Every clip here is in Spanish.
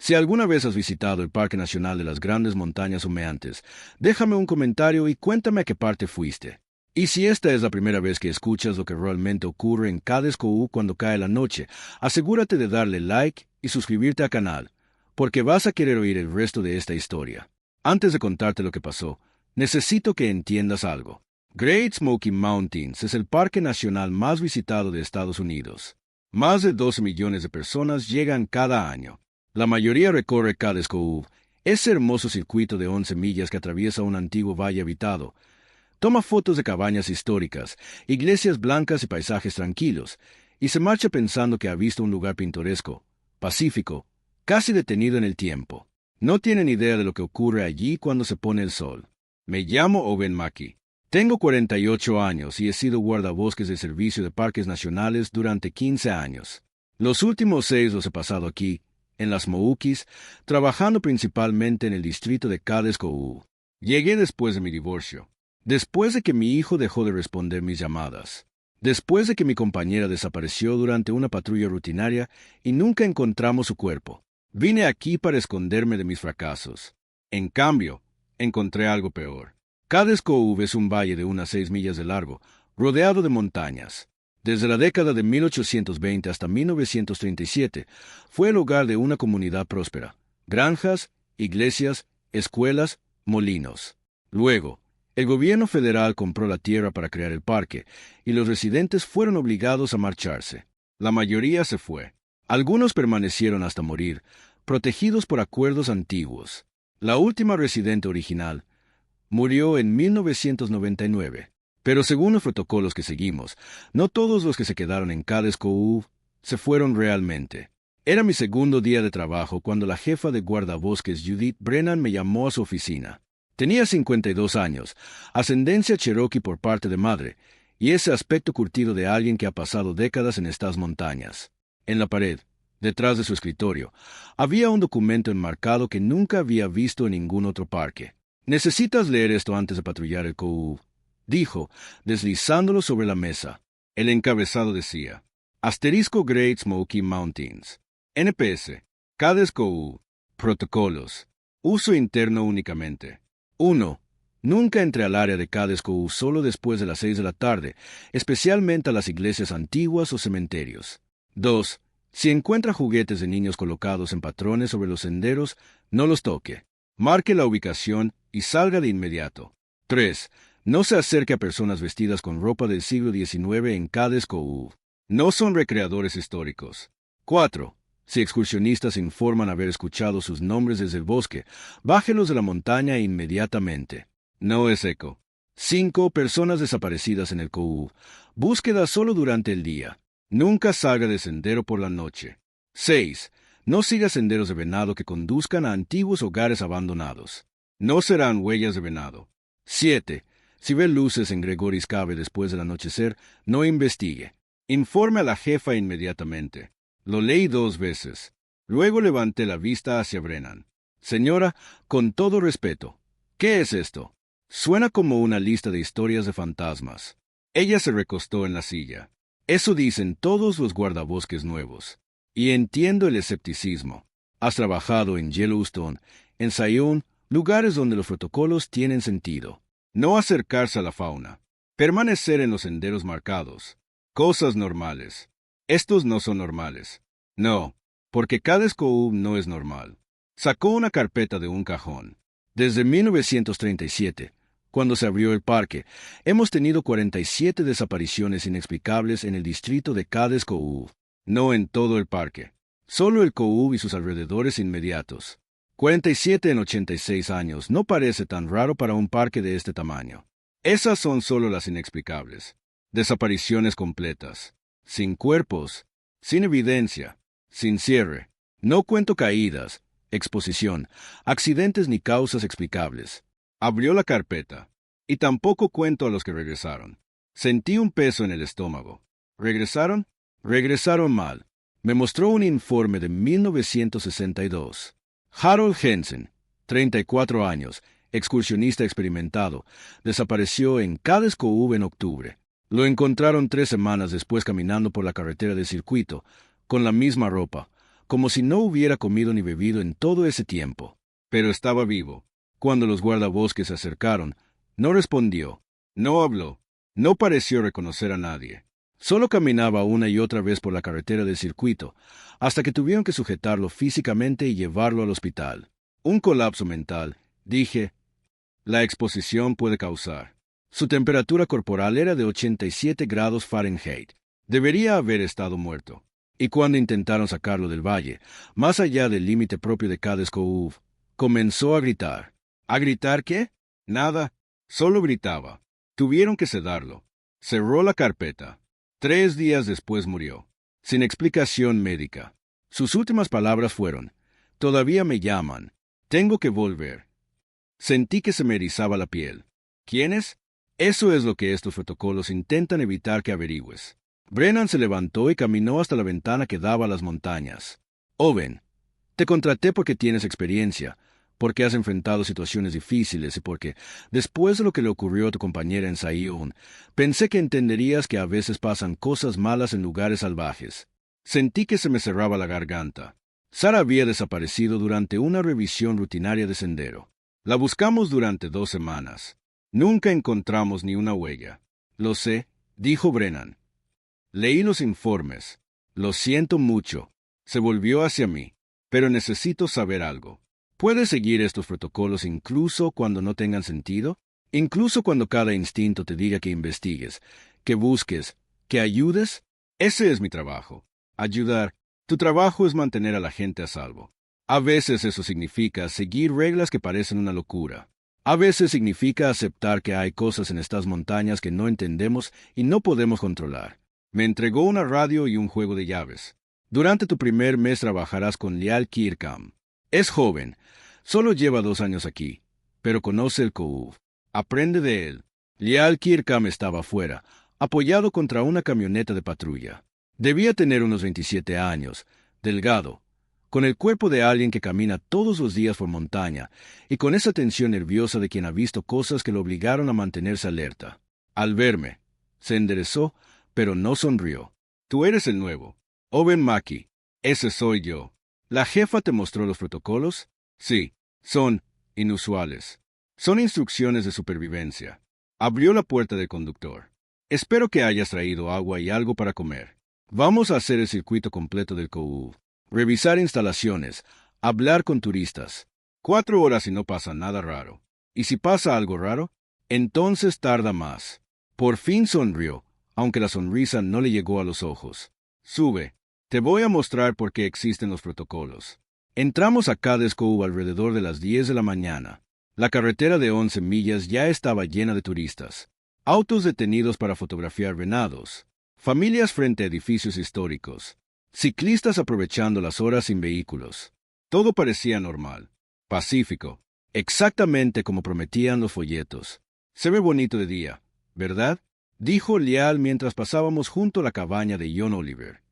Si alguna vez has visitado el Parque Nacional de las Grandes Montañas Humeantes, déjame un comentario y cuéntame a qué parte fuiste. Y si esta es la primera vez que escuchas lo que realmente ocurre en Cadescoú cuando cae la noche, asegúrate de darle like y suscribirte al canal, porque vas a querer oír el resto de esta historia. Antes de contarte lo que pasó, necesito que entiendas algo. Great Smoky Mountains es el parque nacional más visitado de Estados Unidos. Más de 12 millones de personas llegan cada año. La mayoría recorre Cadescoú, ese hermoso circuito de 11 millas que atraviesa un antiguo valle habitado. Toma fotos de cabañas históricas, iglesias blancas y paisajes tranquilos, y se marcha pensando que ha visto un lugar pintoresco, pacífico, casi detenido en el tiempo. No tienen idea de lo que ocurre allí cuando se pone el sol. Me llamo Owen Mackey. Tengo 48 años y he sido guardabosques del Servicio de Parques Nacionales durante 15 años. Los últimos 6 los he pasado aquí, en las Smokies, trabajando principalmente en el distrito de Cadescoú. Llegué después de mi divorcio, después de que mi hijo dejó de responder mis llamadas, después de que mi compañera desapareció durante una patrulla rutinaria y nunca encontramos su cuerpo. Vine aquí para esconderme de mis fracasos. En cambio, encontré algo peor. Cadescoú es un valle de unas 6 millas de largo, rodeado de montañas. Desde la década de 1820 hasta 1937, fue el hogar de una comunidad próspera. Granjas, iglesias, escuelas, molinos. Luego, el gobierno federal compró la tierra para crear el parque, y los residentes fueron obligados a marcharse. La mayoría se fue. Algunos permanecieron hasta morir, protegidos por acuerdos antiguos. La última residente original murió en 1999. Pero según los protocolos que seguimos, no todos los que se quedaron en Cadescoú se fueron realmente. Era mi segundo día de trabajo cuando la jefa de guardabosques Judith Brennan me llamó a su oficina. Tenía 52 años, ascendencia cherokee por parte de madre, y ese aspecto curtido de alguien que ha pasado décadas en estas montañas. En la pared, detrás de su escritorio, había un documento enmarcado que nunca había visto en ningún otro parque. «Necesitas leer esto antes de patrullar el Coú», dijo, deslizándolo sobre la mesa. El encabezado decía: Asterisco Great Smoky Mountains. NPS. Cadescoú. Protocolos. Uso interno únicamente. 1. Nunca entre al área de Cadescoú solo después de las 6 de la tarde, especialmente a las iglesias antiguas o cementerios. 2. Si encuentra juguetes de niños colocados en patrones sobre los senderos, no los toque. Marque la ubicación y salga de inmediato. 3. No se acerque a personas vestidas con ropa del siglo XIX en Cadescoú. No son recreadores históricos. 4. Si excursionistas informan haber escuchado sus nombres desde el bosque, bájelos de la montaña inmediatamente. No es eco. 5. Personas desaparecidas en el Coú. Búsqueda solo durante el día. Nunca salga de sendero por la noche. 6. No siga senderos de venado que conduzcan a antiguos hogares abandonados. No serán huellas de venado. 7. Si ve luces en Gregory's Cave después del anochecer, no investigue. Informe a la jefa inmediatamente. Lo leí 2 veces. Luego levanté la vista hacia Brennan. Señora, con todo respeto, ¿qué es esto? Suena como una lista de historias de fantasmas. Ella se recostó en la silla. Eso dicen todos los guardabosques nuevos. Y entiendo el escepticismo. Has trabajado en Yellowstone, en Zion, lugares donde los protocolos tienen sentido. No acercarse a la fauna. Permanecer en los senderos marcados. Cosas normales. Estos no son normales. No, porque Cadescoú no es normal. Sacó una carpeta de un cajón. Desde 1937, cuando se abrió el parque, hemos tenido 47 desapariciones inexplicables en el distrito de Cadescoú. No en todo el parque. Solo el Coú y sus alrededores inmediatos. 47 en 86 años no parece tan raro para un parque de este tamaño. Esas son solo las inexplicables. Desapariciones completas. Sin cuerpos. Sin evidencia. Sin cierre. No cuento caídas, exposición, accidentes ni causas explicables. Abrió la carpeta. Y tampoco cuento a los que regresaron. Sentí un peso en el estómago. ¿Regresaron? Regresaron mal. Me mostró un informe de 1962. Harold Henson, 34 años, excursionista experimentado, desapareció en Cadescoú en octubre. Lo encontraron 3 semanas después caminando por la carretera de circuito, con la misma ropa, como si no hubiera comido ni bebido en todo ese tiempo. Pero estaba vivo. Cuando los guardabosques se acercaron, no respondió, no habló, no pareció reconocer a nadie. Solo caminaba una y otra vez por la carretera del circuito, hasta que tuvieron que sujetarlo físicamente y llevarlo al hospital. Un colapso mental, dije. La exposición puede causar. Su temperatura corporal era de 87 grados Fahrenheit. Debería haber estado muerto. Y cuando intentaron sacarlo del valle, más allá del límite propio de Cades Cove, comenzó a gritar. ¿A gritar qué? Nada. Solo gritaba. Tuvieron que sedarlo. Cerró la carpeta. 3 días después murió. Sin explicación médica. Sus últimas palabras fueron, todavía me llaman. Tengo que volver. Sentí que se me erizaba la piel. ¿Quiénes? Eso es lo que estos protocolos intentan evitar que averigües. Brennan se levantó y caminó hasta la ventana que daba a las montañas. Owen, te contraté porque tienes experiencia, porque has enfrentado situaciones difíciles y porque, después de lo que le ocurrió a tu compañera en Zion, pensé que entenderías que a veces pasan cosas malas en lugares salvajes. Sentí que se me cerraba la garganta. Sara había desaparecido durante una revisión rutinaria de sendero. La buscamos durante 2 semanas. Nunca encontramos ni una huella. Lo sé, dijo Brennan. Leí los informes. Lo siento mucho. Se volvió hacia mí. Pero necesito saber algo. ¿Puedes seguir estos protocolos incluso cuando no tengan sentido? Incluso cuando cada instinto te diga que investigues, que busques, que ayudes. Ese es mi trabajo. Ayudar. Tu trabajo es mantener a la gente a salvo. A veces eso significa seguir reglas que parecen una locura. A veces significa aceptar que hay cosas en estas montañas que no entendemos y no podemos controlar. Me entregó una radio y un juego de llaves. Durante tu primer mes trabajarás con Lial Kirkham. Es joven, solo lleva 2 años aquí, pero conoce el Cove. Aprende de él. Lial Kirkham estaba afuera, apoyado contra una camioneta de patrulla. Debía tener unos 27 años, delgado, con el cuerpo de alguien que camina todos los días por montaña y con esa tensión nerviosa de quien ha visto cosas que lo obligaron a mantenerse alerta. Al verme, se enderezó, pero no sonrió. Tú eres el nuevo. Owen Mackey. Ese soy yo. ¿La jefa te mostró los protocolos? Sí, son inusuales. Son instrucciones de supervivencia. Abrió la puerta del conductor. Espero que hayas traído agua y algo para comer. Vamos a hacer el circuito completo del Cove. Revisar instalaciones, hablar con turistas. 4 horas y no pasa nada raro. Y si pasa algo raro, entonces tarda más. Por fin sonrió, aunque la sonrisa no le llegó a los ojos. Sube. Te voy a mostrar por qué existen los protocolos. Entramos a Cades Cove alrededor de las 10 de la mañana. La carretera de 11 millas ya estaba llena de turistas. Autos detenidos para fotografiar venados. Familias frente a edificios históricos. Ciclistas aprovechando las horas sin vehículos. Todo parecía normal. Pacífico. Exactamente como prometían los folletos. Se ve bonito de día, ¿verdad? Dijo Lial mientras pasábamos junto a la cabaña de John Oliver.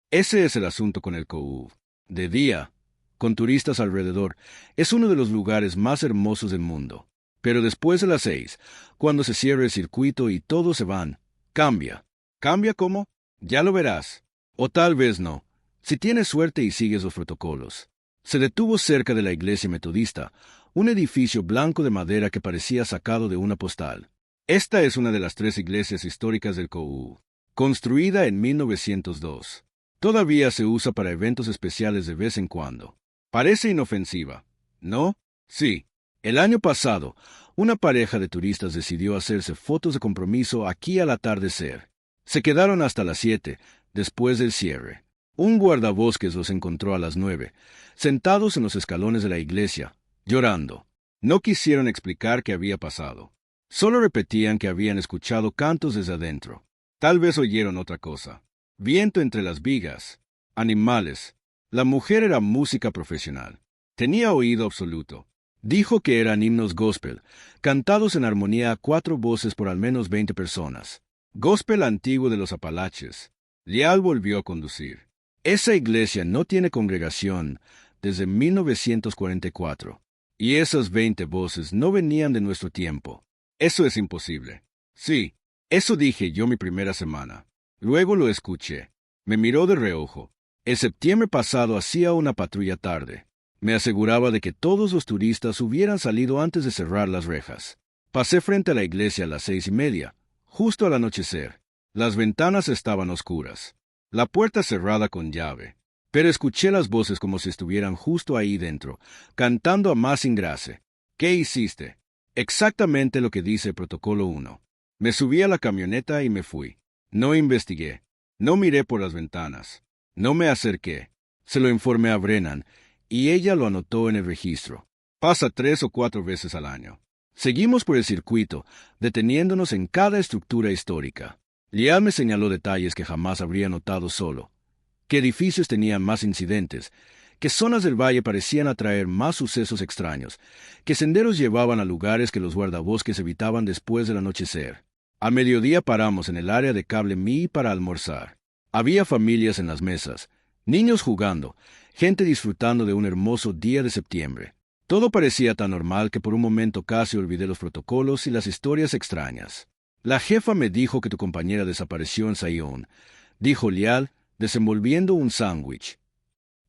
Ese es el asunto con el Cove. De día, con turistas alrededor, es uno de los lugares más hermosos del mundo. Pero después de las 6, cuando se cierra el circuito y todos se van, cambia. ¿Cambia cómo? Ya lo verás. O tal vez no, si tienes suerte y sigues los protocolos. Se detuvo cerca de la iglesia metodista, un edificio blanco de madera que parecía sacado de una postal. Esta es una de las 3 iglesias históricas del Cove, construida en 1902. Todavía se usa para eventos especiales de vez en cuando. Parece inofensiva, ¿no? Sí. El año pasado, una pareja de turistas decidió hacerse fotos de compromiso aquí al atardecer. Se quedaron hasta las 7, después del cierre. Un guardabosques los encontró a las 9, sentados en los escalones de la iglesia, llorando. No quisieron explicar qué había pasado. Solo repetían que habían escuchado cantos desde adentro. Tal vez oyeron otra cosa. Viento entre las vigas. Animales. La mujer era música profesional. Tenía oído absoluto. Dijo que eran himnos gospel, cantados en armonía a 4 voces por al menos 20 personas. Gospel antiguo de los Apalaches. Lial volvió a conducir. Esa iglesia no tiene congregación desde 1944, y esas 20 voces no venían de nuestro tiempo. Eso es imposible. Sí, eso dije yo mi primera semana. Luego lo escuché. Me miró de reojo. El septiembre pasado hacía una patrulla tarde. Me aseguraba de que todos los turistas hubieran salido antes de cerrar las rejas. Pasé frente a la iglesia a las 6:30, justo al anochecer. Las ventanas estaban oscuras, la puerta cerrada con llave, pero escuché las voces como si estuvieran justo ahí dentro, cantando a más ingrase. ¿Qué hiciste? Exactamente lo que dice el Protocolo 1. Me subí a la camioneta y me fui. No investigué, no miré por las ventanas, no me acerqué. Se lo informé a Brennan, y ella lo anotó en el registro. Pasa 3 o 4 veces al año. Seguimos por el circuito, deteniéndonos en cada estructura histórica. Liam me señaló detalles que jamás habría notado solo. Que edificios tenían más incidentes, que zonas del valle parecían atraer más sucesos extraños, que senderos llevaban a lugares que los guardabosques evitaban después del anochecer. A mediodía paramos en el área de Cable Mi para almorzar. Había familias en las mesas, niños jugando, gente disfrutando de un hermoso día de septiembre. Todo parecía tan normal que por un momento casi olvidé los protocolos y las historias extrañas. La jefa me dijo que tu compañera desapareció en Sayón, dijo Lial, desenvolviendo un sándwich.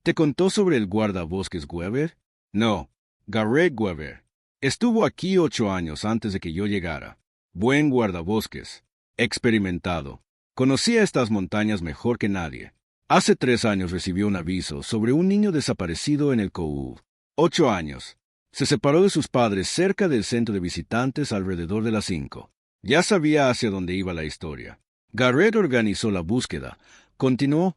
¿Te contó sobre el guardabosques Weber? No, Garrett Weber. Estuvo aquí 8 años antes de que yo llegara. Buen guardabosques. Experimentado. Conocía estas montañas mejor que nadie. Hace 3 años recibió un aviso sobre un niño desaparecido en el Cove. 8 años. Se separó de sus padres cerca del centro de visitantes alrededor de las 5. Ya sabía hacia dónde iba la historia. Garrett organizó la búsqueda. Continuó,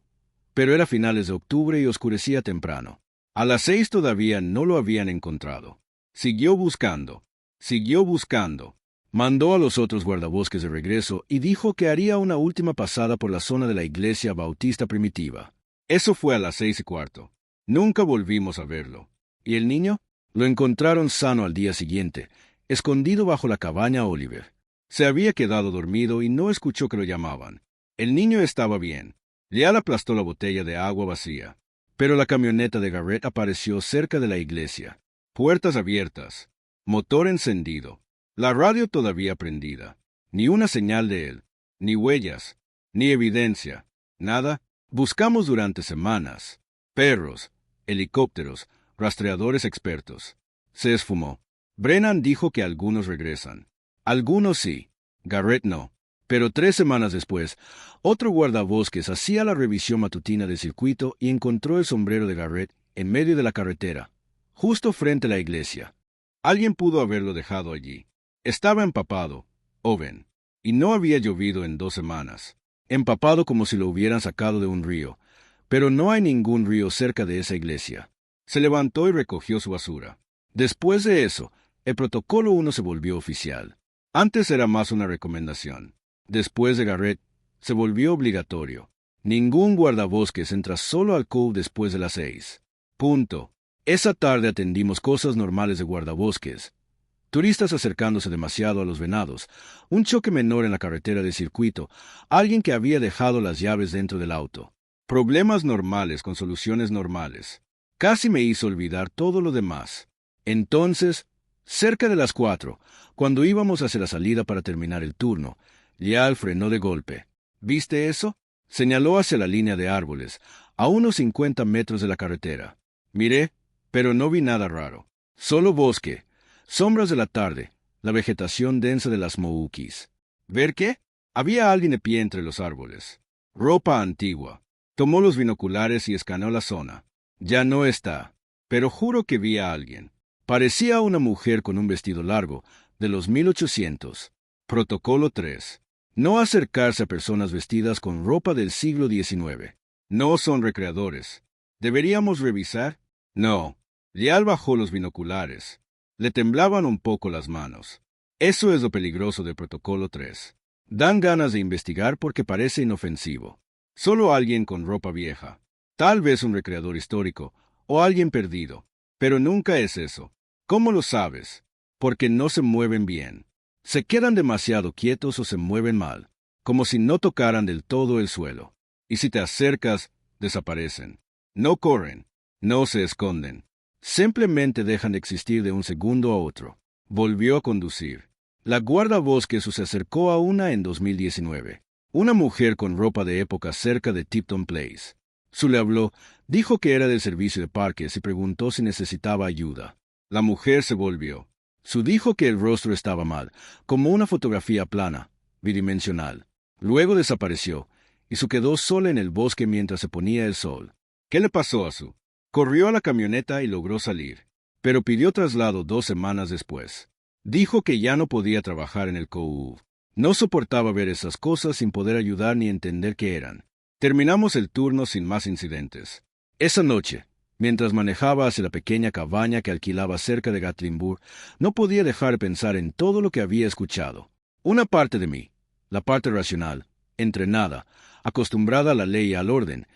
pero era finales de octubre y oscurecía temprano. A las 6 todavía no lo habían encontrado. Siguió buscando. Siguió buscando. Mandó a los otros guardabosques de regreso y dijo que haría una última pasada por la zona de la iglesia bautista primitiva. Eso fue a las 6:15. Nunca volvimos a verlo. ¿Y el niño? Lo encontraron sano al día siguiente, escondido bajo la cabaña Oliver. Se había quedado dormido y no escuchó que lo llamaban. El niño estaba bien. Leal aplastó la botella de agua vacía. Pero la camioneta de Garrett apareció cerca de la iglesia. Puertas abiertas. Motor encendido. La radio todavía prendida. Ni una señal de él. Ni huellas. Ni evidencia. Nada. Buscamos durante semanas. Perros. Helicópteros. Rastreadores expertos. Se esfumó. Brennan dijo que algunos regresan. Algunos sí. Garrett no. Pero 3 semanas después, otro guardabosques hacía la revisión matutina del circuito y encontró el sombrero de Garrett en medio de la carretera, justo frente a la iglesia. Alguien pudo haberlo dejado allí. Estaba empapado, Owen, y no había llovido en 2 semanas. Empapado como si lo hubieran sacado de un río, pero no hay ningún río cerca de esa iglesia. Se levantó y recogió su basura. Después de eso, el Protocolo 1 se volvió oficial. Antes era más una recomendación. Después de Garrett, se volvió obligatorio. Ningún guardabosques entra solo al Cove después de las 6. Punto. Esa tarde atendimos cosas normales de guardabosques. Turistas acercándose demasiado a los venados, un choque menor en la carretera de circuito, alguien que había dejado las llaves dentro del auto. Problemas normales con soluciones normales. Casi me hizo olvidar todo lo demás. Entonces, cerca de las 4, cuando íbamos hacia la salida para terminar el turno, Lial frenó de golpe. ¿Viste eso? Señaló hacia la línea de árboles, a unos 50 metros de la carretera. Miré, pero no vi nada raro. Solo bosque, sombras de la tarde, la vegetación densa de las Moukis. ¿Ver qué? Había alguien de pie entre los árboles. Ropa antigua. Tomó los binoculares y escaneó la zona. Ya no está, pero juro que vi a alguien. Parecía una mujer con un vestido largo, de los 1800. Protocolo 3. No acercarse a personas vestidas con ropa del siglo XIX. No son recreadores. ¿Deberíamos revisar? No. Lial bajó los binoculares. Le temblaban un poco las manos. Eso es lo peligroso del Protocolo 3. Dan ganas de investigar porque parece inofensivo. Solo alguien con ropa vieja. Tal vez un recreador histórico o alguien perdido. Pero nunca es eso. ¿Cómo lo sabes? Porque no se mueven bien. Se quedan demasiado quietos o se mueven mal, como si no tocaran del todo el suelo. Y si te acercas, desaparecen. No corren, no se esconden. Simplemente dejan de existir de un segundo a otro. Volvió a conducir. La guardabosques se acercó a una en 2019. Una mujer con ropa de época cerca de Tipton Place. Su le habló, dijo que era del servicio de parques y preguntó si necesitaba ayuda. La mujer se volvió. Su dijo que el rostro estaba mal, como una fotografía plana, bidimensional. Luego desapareció, y Su quedó sola en el bosque mientras se ponía el sol. ¿Qué le pasó a Su? Corrió a la camioneta y logró salir, pero pidió traslado 2 semanas después. Dijo que ya no podía trabajar en el COU. No soportaba ver esas cosas sin poder ayudar ni entender qué eran. Terminamos el turno sin más incidentes. Esa noche, mientras manejaba hacia la pequeña cabaña que alquilaba cerca de Gatlinburg, no podía dejar de pensar en todo lo que había escuchado. Una parte de mí, la parte racional, entrenada, acostumbrada a la ley y al orden,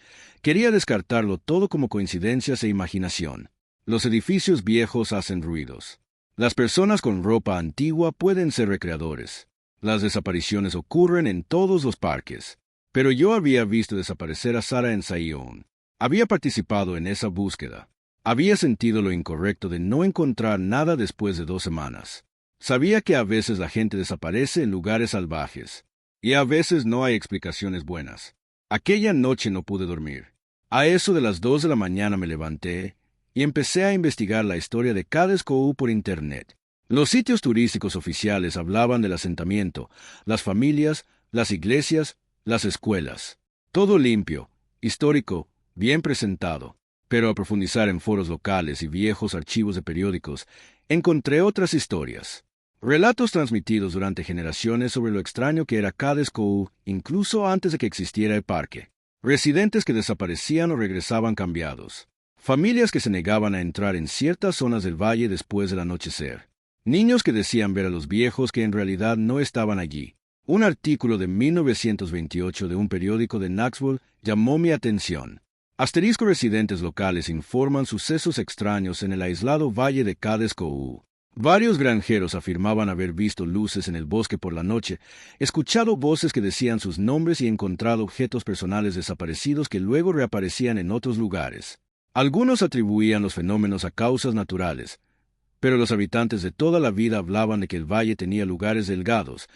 quería descartarlo todo como coincidencias e imaginación. Los edificios viejos hacen ruidos. Las personas con ropa antigua pueden ser recreadores. Las desapariciones ocurren en todos los parques. Pero yo había visto desaparecer a Sarah en Sion. Había participado en esa búsqueda. Había sentido lo incorrecto de no encontrar nada después de 2 semanas. Sabía que a veces la gente desaparece en lugares salvajes. Y a veces no hay explicaciones buenas. Aquella noche no pude dormir. A eso de las 2 de la mañana me levanté y empecé a investigar la historia de Cadescoú por Internet. Los sitios turísticos oficiales hablaban del asentamiento, las familias, las iglesias, las escuelas. Todo limpio, histórico, bien presentado. Pero al profundizar en foros locales y viejos archivos de periódicos, encontré otras historias. Relatos transmitidos durante generaciones sobre lo extraño que era Cadescoú, incluso antes de que existiera el parque. Residentes que desaparecían o regresaban cambiados. Familias que se negaban a entrar en ciertas zonas del valle después del anochecer. Niños que decían ver a los viejos que en realidad no estaban allí. Un artículo de 1928 de un periódico de Knoxville llamó mi atención. Asterisco residentes locales informan sucesos extraños en el aislado valle de Cadescoú. Varios granjeros afirmaban haber visto luces en el bosque por la noche, escuchado voces que decían sus nombres y encontrado objetos personales desaparecidos que luego reaparecían en otros lugares. Algunos atribuían los fenómenos a causas naturales, pero los habitantes de toda la vida hablaban de que el valle tenía lugares delgados,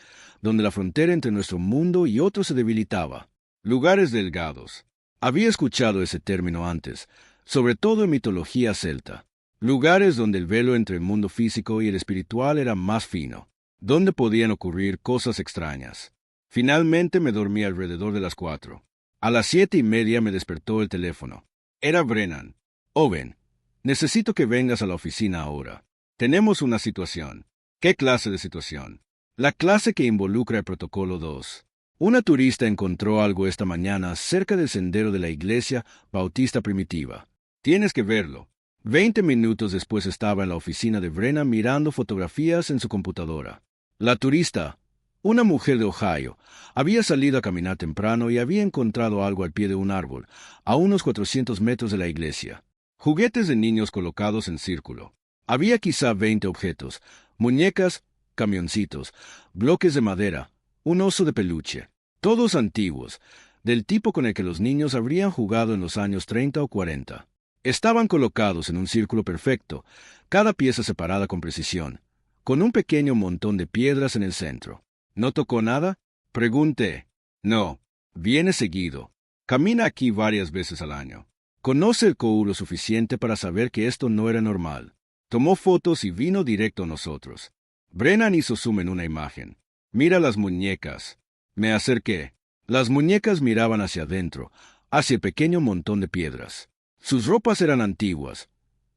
donde la frontera entre nuestro mundo y otro se debilitaba. Lugares delgados. Había escuchado ese término antes, sobre todo en mitología celta. Lugares donde el velo entre el mundo físico y el espiritual era más fino, donde podían ocurrir cosas extrañas. Finalmente me dormí alrededor de las 4. A las 7:30 me despertó el teléfono. Era Brennan. Owen, necesito que vengas a la oficina ahora. Tenemos una situación. ¿Qué clase de situación? La clase que involucra el protocolo 2. Una turista encontró algo esta mañana cerca del sendero de la iglesia bautista primitiva. Tienes que verlo. 20 minutos después estaba en la oficina de Brennan mirando fotografías en su computadora. La turista, una mujer de Ohio, había salido a caminar temprano y había encontrado algo al pie de un árbol, a unos 400 metros de la iglesia. Juguetes de niños colocados en círculo. Había quizá 20 objetos, muñecas, camioncitos, bloques de madera, un oso de peluche, todos antiguos, del tipo con el que los niños habrían jugado en los años 30 o 40. Estaban colocados en un círculo perfecto, cada pieza separada con precisión, con un pequeño montón de piedras en el centro. ¿No tocó nada? Pregunté. No. Viene seguido. Camina aquí varias veces al año. Conoce el COU lo suficiente para saber que esto no era normal. Tomó fotos y vino directo a nosotros. Brennan hizo zoom en una imagen. Mira las muñecas. Me acerqué. Las muñecas miraban hacia adentro, hacia el pequeño montón de piedras. Sus ropas eran antiguas,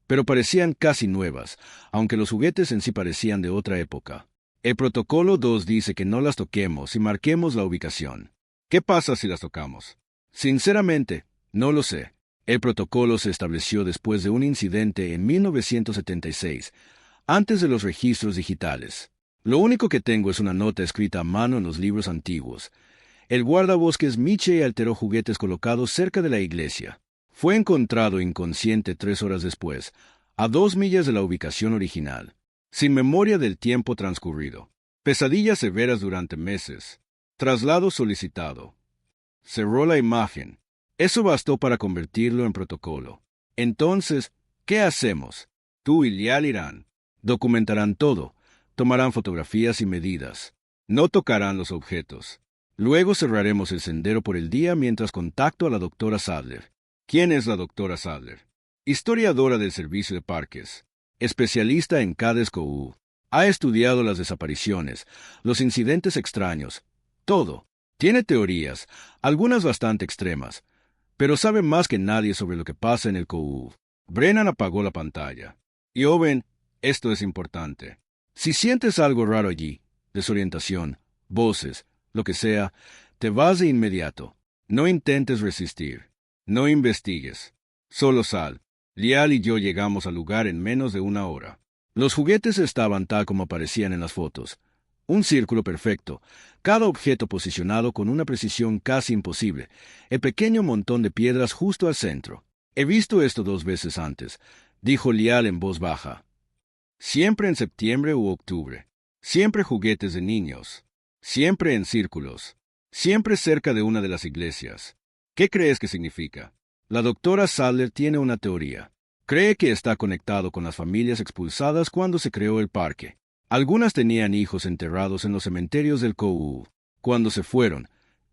pero parecían casi nuevas, aunque los juguetes en sí parecían de otra época. El protocolo 2 dice que no las toquemos y marquemos la ubicación. ¿Qué pasa si las tocamos? Sinceramente, no lo sé. El protocolo se estableció después de un incidente en 1976, antes de los registros digitales. Lo único que tengo es una nota escrita a mano en los libros antiguos. El guardabosques Miche alteró juguetes colocados cerca de la iglesia. Fue encontrado inconsciente 3 horas después, a 2 millas de la ubicación original, sin memoria del tiempo transcurrido. Pesadillas severas durante meses. Traslado solicitado. Cerró la imagen. Eso bastó para convertirlo en protocolo. Entonces, ¿qué hacemos? Tú y Lial irán. Documentarán todo. Tomarán fotografías y medidas. No tocarán los objetos. Luego cerraremos el sendero por el día mientras contacto a la doctora Sadler. ¿Quién es la doctora Sadler? Historiadora del Servicio de Parques, especialista en KDSCOU. Ha estudiado las desapariciones, los incidentes extraños, todo. Tiene teorías, algunas bastante extremas, pero sabe más que nadie sobre lo que pasa en el KOU. Brennan apagó la pantalla. Y Owen, esto es importante. Si sientes algo raro allí, desorientación, voces, lo que sea, te vas de inmediato. No intentes resistir. No investigues. Solo sal. Lial y yo llegamos al lugar en menos de una hora. Los juguetes estaban tal como aparecían en las fotos. Un círculo perfecto, cada objeto posicionado con una precisión casi imposible, el pequeño montón de piedras justo al centro. He visto esto 2 veces antes, dijo Lial en voz baja. Siempre en septiembre u octubre. Siempre juguetes de niños. Siempre en círculos. Siempre cerca de una de las iglesias. ¿Qué crees que significa? La doctora Sadler tiene una teoría. Cree que está conectado con las familias expulsadas cuando se creó el parque. Algunas tenían hijos enterrados en los cementerios del KOU. Cuando se fueron,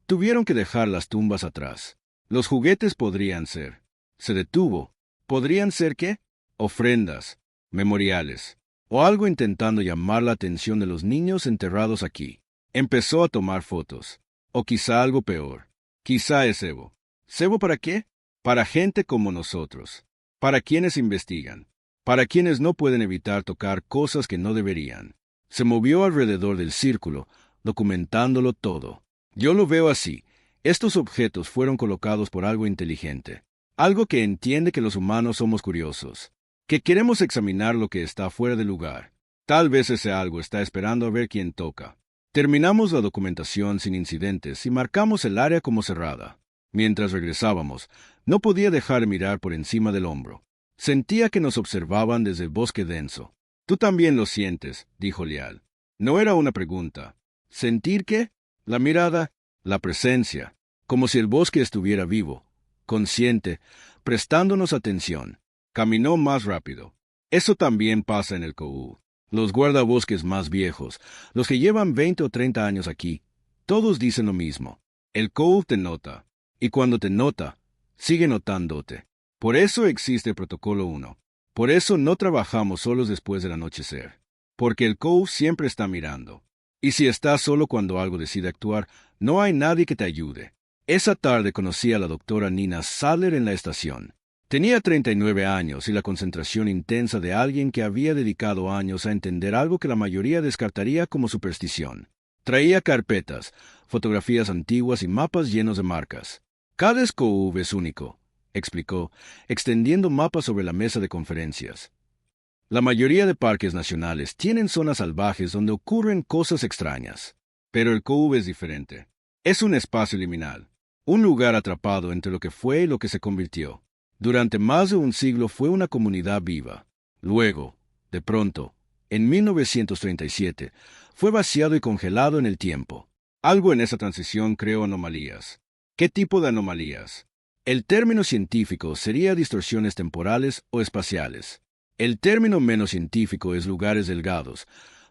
tuvieron que dejar las tumbas atrás. Los juguetes podrían ser. Se detuvo. ¿Podrían ser qué? Ofrendas, memoriales, o algo intentando llamar la atención de los niños enterrados aquí. Empezó a tomar fotos. O quizá algo peor. Quizá es cebo. ¿Cebo para qué? Para gente como nosotros. Para quienes investigan. Para quienes no pueden evitar tocar cosas que no deberían. Se movió alrededor del círculo, documentándolo todo. Yo lo veo así. Estos objetos fueron colocados por algo inteligente. Algo que entiende que los humanos somos curiosos. Que queremos examinar lo que está fuera de lugar. Tal vez ese algo está esperando a ver quién toca. Terminamos la documentación sin incidentes y marcamos el área como cerrada. Mientras regresábamos, no podía dejar de mirar por encima del hombro. Sentía que nos observaban desde el bosque denso. Tú también lo sientes, dijo Lial. No era una pregunta. ¿Sentir qué? La mirada, la presencia, como si el bosque estuviera vivo, consciente, prestándonos atención. Caminó más rápido. Eso también pasa en el KOU. Los guardabosques más viejos, los que llevan 20 o 30 años aquí, todos dicen lo mismo. El KOU te nota. Y cuando te nota, sigue notándote. Por eso existe el Protocolo 1. Por eso no trabajamos solos después del anochecer. Porque el KOU siempre está mirando. Y si estás solo cuando algo decide actuar, no hay nadie que te ayude. Esa tarde conocí a la doctora Nina Sadler en la estación. Tenía 39 años y la concentración intensa de alguien que había dedicado años a entender algo que la mayoría descartaría como superstición. Traía carpetas, fotografías antiguas y mapas llenos de marcas. Cada SCOUV es único, explicó, extendiendo mapas sobre la mesa de conferencias. La mayoría de parques nacionales tienen zonas salvajes donde ocurren cosas extrañas. Pero el KOU es diferente. Es un espacio liminal, un lugar atrapado entre lo que fue y lo que se convirtió. Durante más de un siglo fue una comunidad viva. Luego, de pronto, en 1937, fue vaciado y congelado en el tiempo. Algo en esa transición creó anomalías. ¿Qué tipo de anomalías? El término científico sería distorsiones temporales o espaciales. El término menos científico es lugares delgados,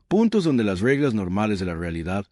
puntos donde las reglas normales de la realidad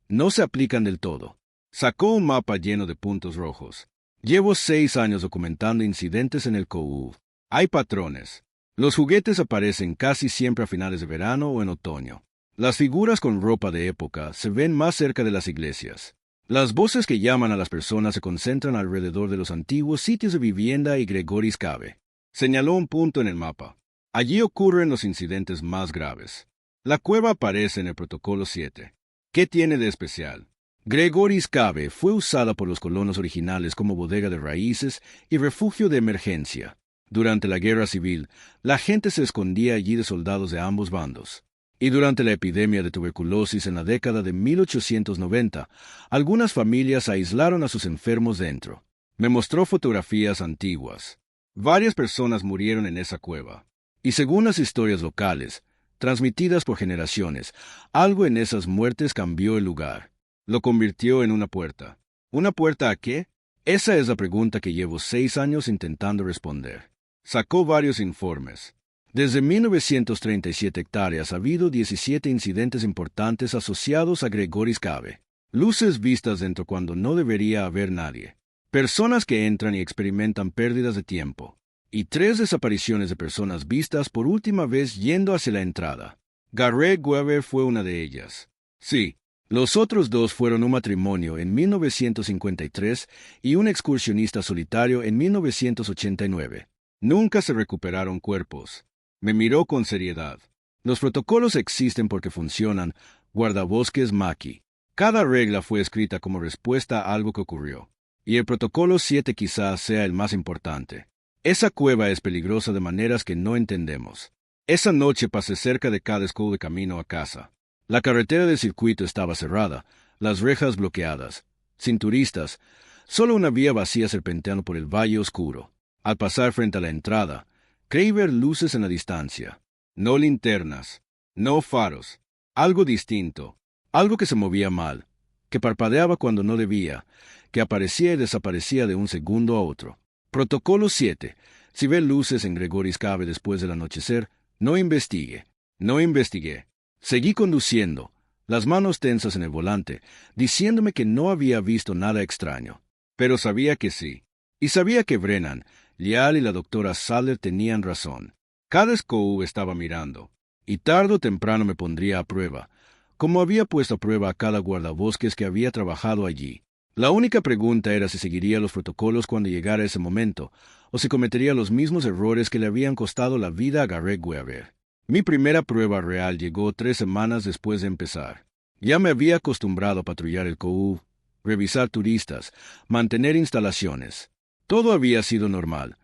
no se aplican del todo. Sacó un mapa lleno de puntos rojos. Llevo 6 años documentando incidentes en el KOU. Hay patrones. Los juguetes aparecen casi siempre a finales de verano o en otoño. Las figuras con ropa de época se ven más cerca de las iglesias. Las voces que llaman a las personas se concentran alrededor de los antiguos sitios de vivienda y Gregory's Cave. Señaló un punto en el mapa. Allí ocurren los incidentes más graves. La cueva aparece en el Protocolo 7. ¿Qué tiene de especial? Gregory's Cave fue usada por los colonos originales como bodega de raíces y refugio de emergencia. Durante la Guerra Civil, la gente se escondía allí de soldados de ambos bandos. Y durante la epidemia de tuberculosis en la década de 1890, algunas familias aislaron a sus enfermos dentro. Me mostró fotografías antiguas. Varias personas murieron en esa cueva. Y según las historias locales, transmitidas por generaciones, algo en esas muertes cambió el lugar. Lo convirtió en una puerta. ¿Una puerta a qué? Esa es la pregunta que llevo 6 años intentando responder. Sacó varios informes. Desde 1937 hectáreas ha habido 17 incidentes importantes asociados a Gregory's Cave. Luces vistas dentro cuando no debería haber nadie. Personas que entran y experimentan pérdidas de tiempo. Y 3 desapariciones de personas vistas por última vez yendo hacia la entrada. Garrett Weaver fue una de ellas. Sí, los otros 2 fueron un matrimonio en 1953 y un excursionista solitario en 1989. Nunca se recuperaron cuerpos. Me miró con seriedad. Los protocolos existen porque funcionan, guardabosques Mackey. Cada regla fue escrita como respuesta a algo que ocurrió. Y el protocolo 7 quizás sea el más importante. Esa cueva es peligrosa de maneras que no entendemos. Esa noche pasé cerca de Cadescoe de camino a casa. La carretera del circuito estaba cerrada, las rejas bloqueadas. Sin turistas, solo una vía vacía serpenteando por el valle oscuro. Al pasar frente a la entrada, creí ver luces en la distancia. No linternas, no faros. Algo distinto, algo que se movía mal, que parpadeaba cuando no debía, que aparecía y desaparecía de un segundo a otro. Protocolo 7. Si ve luces en Gregory's Cave después del anochecer, no investigue. No investigué. Seguí conduciendo, las manos tensas en el volante, diciéndome que no había visto nada extraño. Pero sabía que sí. Y sabía que Brennan, Lial y la doctora Sadler tenían razón. Cadescoe estaba mirando, y tarde o temprano me pondría a prueba, como había puesto a prueba a cada guardabosques que había trabajado allí. La única pregunta era si seguiría los protocolos cuando llegara ese momento, o si cometería los mismos errores que le habían costado la vida a Garrett Weaver. Mi primera prueba real llegó 3 semanas después de empezar. Ya me había acostumbrado a patrullar el COU, revisar turistas, mantener instalaciones. Todo había sido normal,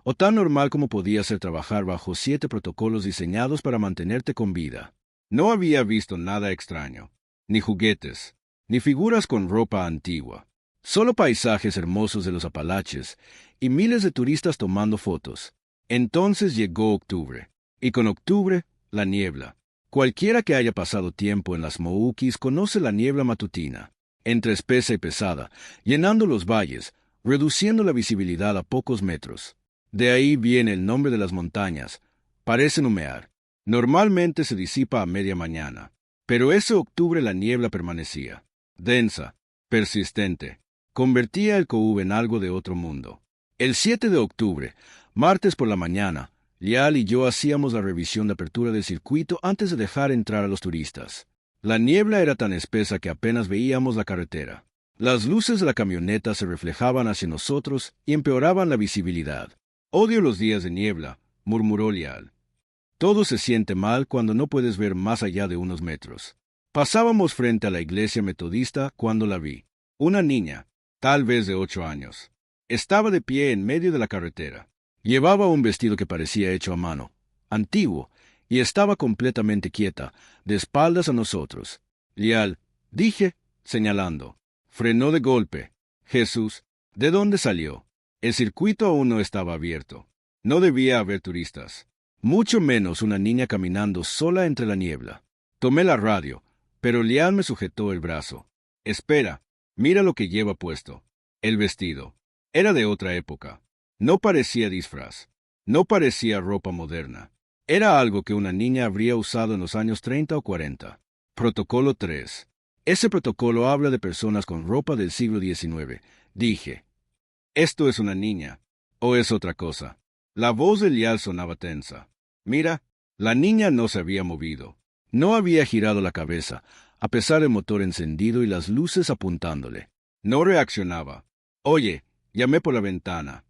o tan normal como podía ser trabajar bajo 7 protocolos diseñados para mantenerte con vida. No había visto nada extraño, ni juguetes, ni figuras con ropa antigua. Solo paisajes hermosos de los Apalaches y miles de turistas tomando fotos. Entonces llegó octubre, y con octubre, la niebla. Cualquiera que haya pasado tiempo en las Moukis conoce la niebla matutina, entre espesa y pesada, llenando los valles, reduciendo la visibilidad a pocos metros. De ahí viene el nombre de las montañas. Parecen humear. Normalmente se disipa a media mañana, pero ese octubre la niebla permanecía, densa, persistente. Convertía el COU en algo de otro mundo. El 7 de octubre, martes por la mañana, Lial y yo hacíamos la revisión de apertura del circuito antes de dejar entrar a los turistas. La niebla era tan espesa que apenas veíamos la carretera. Las luces de la camioneta se reflejaban hacia nosotros y empeoraban la visibilidad. «Odio los días de niebla», murmuró Lial. «Todo se siente mal cuando no puedes ver más allá de unos metros». Pasábamos frente a la iglesia metodista cuando la vi. Una niña, tal vez de 8 años. Estaba de pie en medio de la carretera. Llevaba un vestido que parecía hecho a mano, antiguo, y estaba completamente quieta, de espaldas a nosotros. Lial, dije, señalando. Frenó de golpe. Jesús, ¿de dónde salió? El circuito aún no estaba abierto. No debía haber turistas. Mucho menos una niña caminando sola entre la niebla. Tomé la radio, pero Lial me sujetó el brazo. Espera, mira lo que lleva puesto. El vestido. Era de otra época. No parecía disfraz. No parecía ropa moderna. Era algo que una niña habría usado en los años 30 o 40. Protocolo 3. Ese protocolo habla de personas con ropa del siglo XIX. Dije, ¿esto es una niña o es otra cosa? La voz de Lial sonaba tensa. Mira, la niña no se había movido. No había girado la cabeza, a pesar del motor encendido y las luces apuntándole. No reaccionaba. Oye, llamé por la ventana.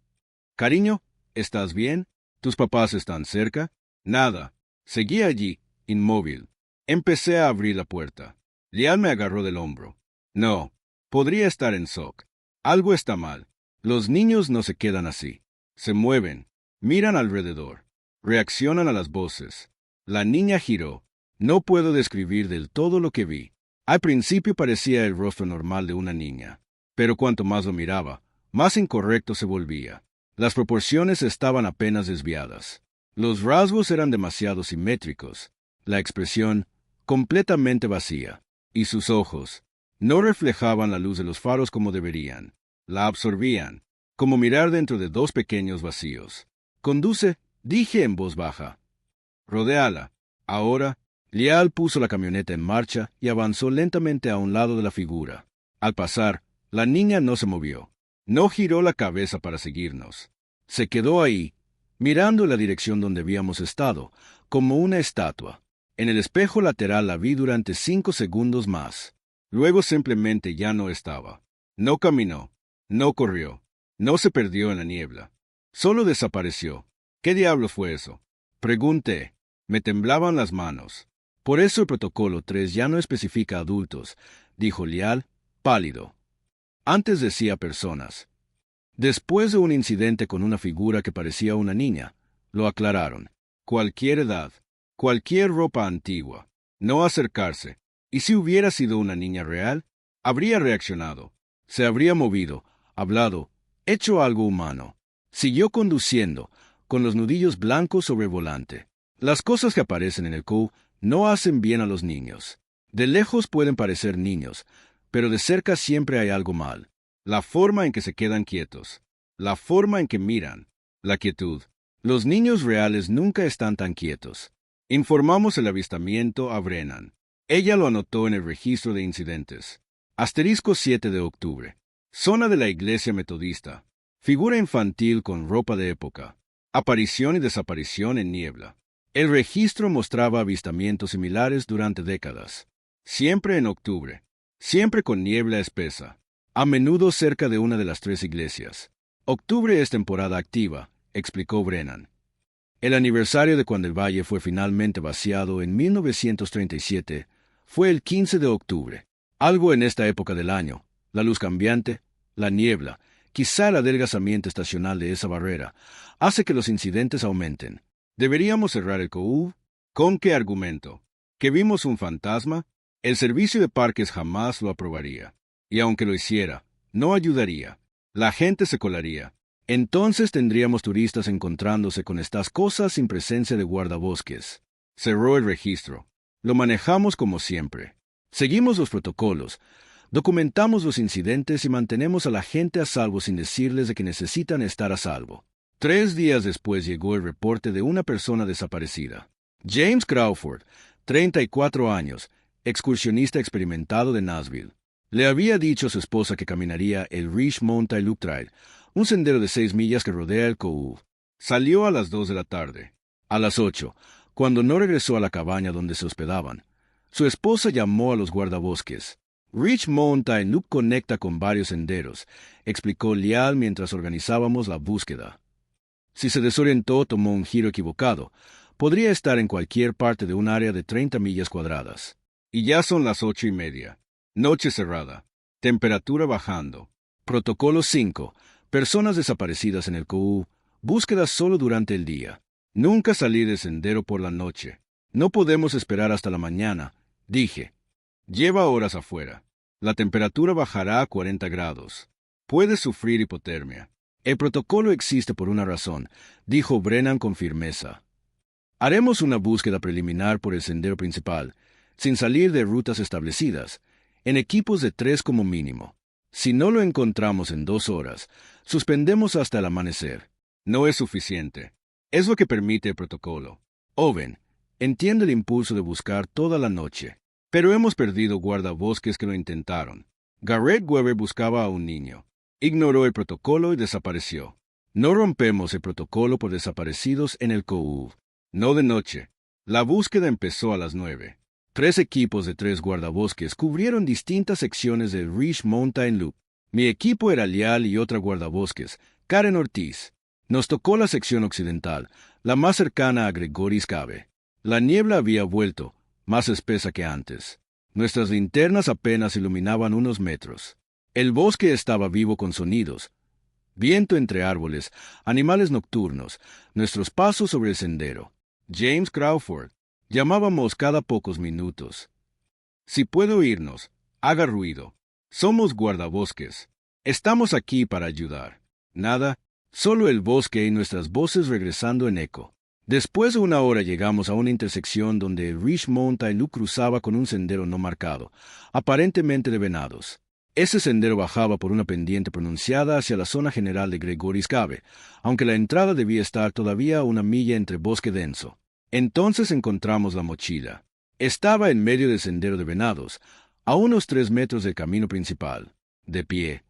Cariño, ¿estás bien? ¿Tus papás están cerca? Nada. Seguí allí, inmóvil. Empecé a abrir la puerta. Lial me agarró del hombro. No, podría estar en shock. Algo está mal. Los niños no se quedan así. Se mueven, miran alrededor, reaccionan a las voces. La niña giró. No puedo describir del todo lo que vi. Al principio parecía el rostro normal de una niña, pero cuanto más lo miraba, más incorrecto se volvía. Las proporciones estaban apenas desviadas. Los rasgos eran demasiado simétricos. La expresión, completamente vacía. Y sus ojos, no reflejaban la luz de los faros como deberían. La absorbían, como mirar dentro de 2 pequeños vacíos. Conduce, dije en voz baja. Rodéala. Ahora, Lial puso la camioneta en marcha y avanzó lentamente a un lado de la figura. Al pasar, la niña no se movió. No giró la cabeza para seguirnos. Se quedó ahí, mirando la dirección donde habíamos estado, como una estatua. En el espejo lateral la vi durante 5 segundos más. Luego simplemente ya no estaba. No caminó, no corrió, no se perdió en la niebla. Solo desapareció. ¿Qué diablo fue eso? Pregunté. Me temblaban las manos. Por eso el protocolo 3 ya no especifica adultos, dijo Lial, pálido. Antes decía personas. Después de un incidente con una figura que parecía una niña, lo aclararon. Cualquier edad, cualquier ropa antigua, no acercarse. Y si hubiera sido una niña real, habría reaccionado, se habría movido, hablado, hecho algo humano. Siguió conduciendo, con los nudillos blancos sobre el volante. Las cosas que aparecen en el COU no hacen bien a los niños. De lejos pueden parecer niños, pero de cerca siempre hay algo mal. La forma en que se quedan quietos, la forma en que miran, la quietud. Los niños reales nunca están tan quietos. Informamos el avistamiento a Brennan. Ella lo anotó en el registro de incidentes. Asterisco 7 de octubre. Zona de la iglesia metodista. Figura infantil con ropa de época. Aparición y desaparición en niebla. El registro mostraba avistamientos similares durante décadas. Siempre en octubre. Siempre con niebla espesa. A menudo cerca de una de las 3 iglesias. Octubre es temporada activa, explicó Brennan. El aniversario de cuando el valle fue finalmente vaciado en 1937 fue el 15 de octubre. Algo en esta época del año, la luz cambiante, la niebla, quizá el adelgazamiento estacional de esa barrera, hace que los incidentes aumenten. ¿Deberíamos cerrar el COU? ¿Con qué argumento? ¿Que vimos un fantasma? El servicio de parques jamás lo aprobaría. Y aunque lo hiciera, no ayudaría. La gente se colaría. Entonces tendríamos turistas encontrándose con estas cosas sin presencia de guardabosques. Cerró el registro. Lo manejamos como siempre. Seguimos los protocolos, documentamos los incidentes y mantenemos a la gente a salvo sin decirles de que necesitan estar a salvo. 3 días después llegó el reporte de una persona desaparecida. James Crawford, 34 años, excursionista experimentado de Nashville. Le había dicho a su esposa que caminaría el Rich Mountain Loop Trail, un sendero de 6 millas que rodea el COU. Salió a las 2 de la tarde. A las 8, cuando no regresó a la cabaña donde se hospedaban, su esposa llamó a los guardabosques. Rich Mountain Loop conecta con varios senderos, explicó Lial mientras organizábamos la búsqueda. Si se desorientó o tomó un giro equivocado, podría estar en cualquier parte de un área de 30 millas cuadradas. Y ya son las 8:30. Noche cerrada. Temperatura bajando. Protocolo 5. Personas desaparecidas en el COU. Búsqueda solo durante el día. Nunca salir del sendero por la noche. No podemos esperar hasta la mañana, dije. Lleva horas afuera. La temperatura bajará a 40 grados. Puede sufrir hipotermia. El protocolo existe por una razón, dijo Brennan con firmeza. Haremos una búsqueda preliminar por el sendero principal, sin salir de rutas establecidas, en equipos de 3 como mínimo. Si no lo encontramos en 2 horas, suspendemos hasta el amanecer. No es suficiente. Es lo que permite el protocolo. Owen, entiende el impulso de buscar toda la noche. Pero hemos perdido guardabosques que lo intentaron. Garrett Weber buscaba a un niño. Ignoró el protocolo y desapareció. No rompemos el protocolo por desaparecidos en el COU. No de noche. La búsqueda empezó a las 9. 3 equipos de 3 guardabosques cubrieron distintas secciones del Rich Mountain Loop. Mi equipo era Lial y otra guardabosques, Karen Ortiz. Nos tocó la sección occidental, la más cercana a Gregory's Cave. La niebla había vuelto, más espesa que antes. Nuestras linternas apenas iluminaban unos metros. El bosque estaba vivo con sonidos. Viento entre árboles, animales nocturnos, nuestros pasos sobre el sendero. James Crawford. Llamábamos cada pocos minutos. Si puedo irnos, haga ruido. Somos guardabosques. Estamos aquí para ayudar. Nada, solo el bosque y nuestras voces regresando en eco. Después de 1 hora llegamos a una intersección donde el Rich Mountain Loop cruzaba con un sendero no marcado, aparentemente de venados. Ese sendero bajaba por una pendiente pronunciada hacia la zona general de Gregory's Cave, aunque la entrada debía estar todavía a 1 milla entre bosque denso. Entonces encontramos la mochila. Estaba en medio del sendero de venados, a unos 3 metros del camino principal, de pie,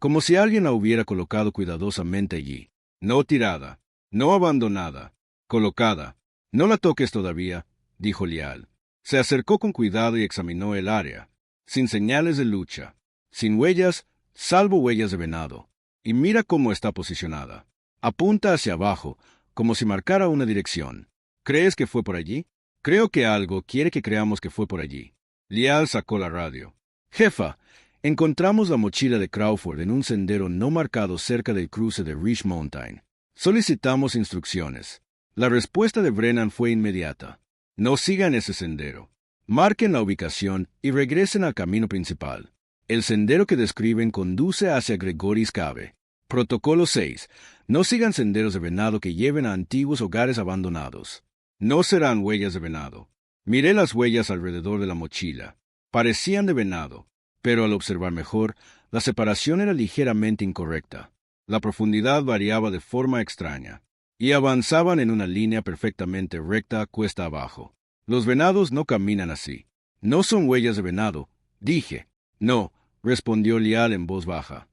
como si alguien la hubiera colocado cuidadosamente allí. No tirada, no abandonada, colocada. No la toques todavía, dijo Lial. Se acercó con cuidado y examinó el área, sin señales de lucha, sin huellas, salvo huellas de venado. Y mira cómo está posicionada. Apunta hacia abajo, como si marcara una dirección. ¿Crees que fue por allí? Creo que algo quiere que creamos que fue por allí. Lial sacó la radio. Jefa, encontramos la mochila de Crawford en un sendero no marcado cerca del cruce de Rich Mountain. Solicitamos instrucciones. La respuesta de Brennan fue inmediata. No sigan ese sendero. Marquen la ubicación y regresen al camino principal. El sendero que describen conduce hacia Gregory's Cave. Protocolo 6. No sigan senderos de venado que lleven a antiguos hogares abandonados. No serán huellas de venado. Miré las huellas alrededor de la mochila. Parecían de venado, pero al observar mejor, la separación era ligeramente incorrecta. La profundidad variaba de forma extraña, y avanzaban en una línea perfectamente recta cuesta abajo. Los venados no caminan así. No son huellas de venado, dije. No, respondió Lial en voz baja.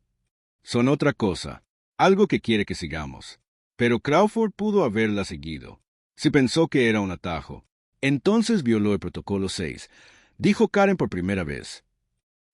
Son otra cosa, algo que quiere que sigamos. Pero Crawford pudo haberla seguido. Si pensó que era un atajo, entonces violó el protocolo 6, dijo Karen por primera vez.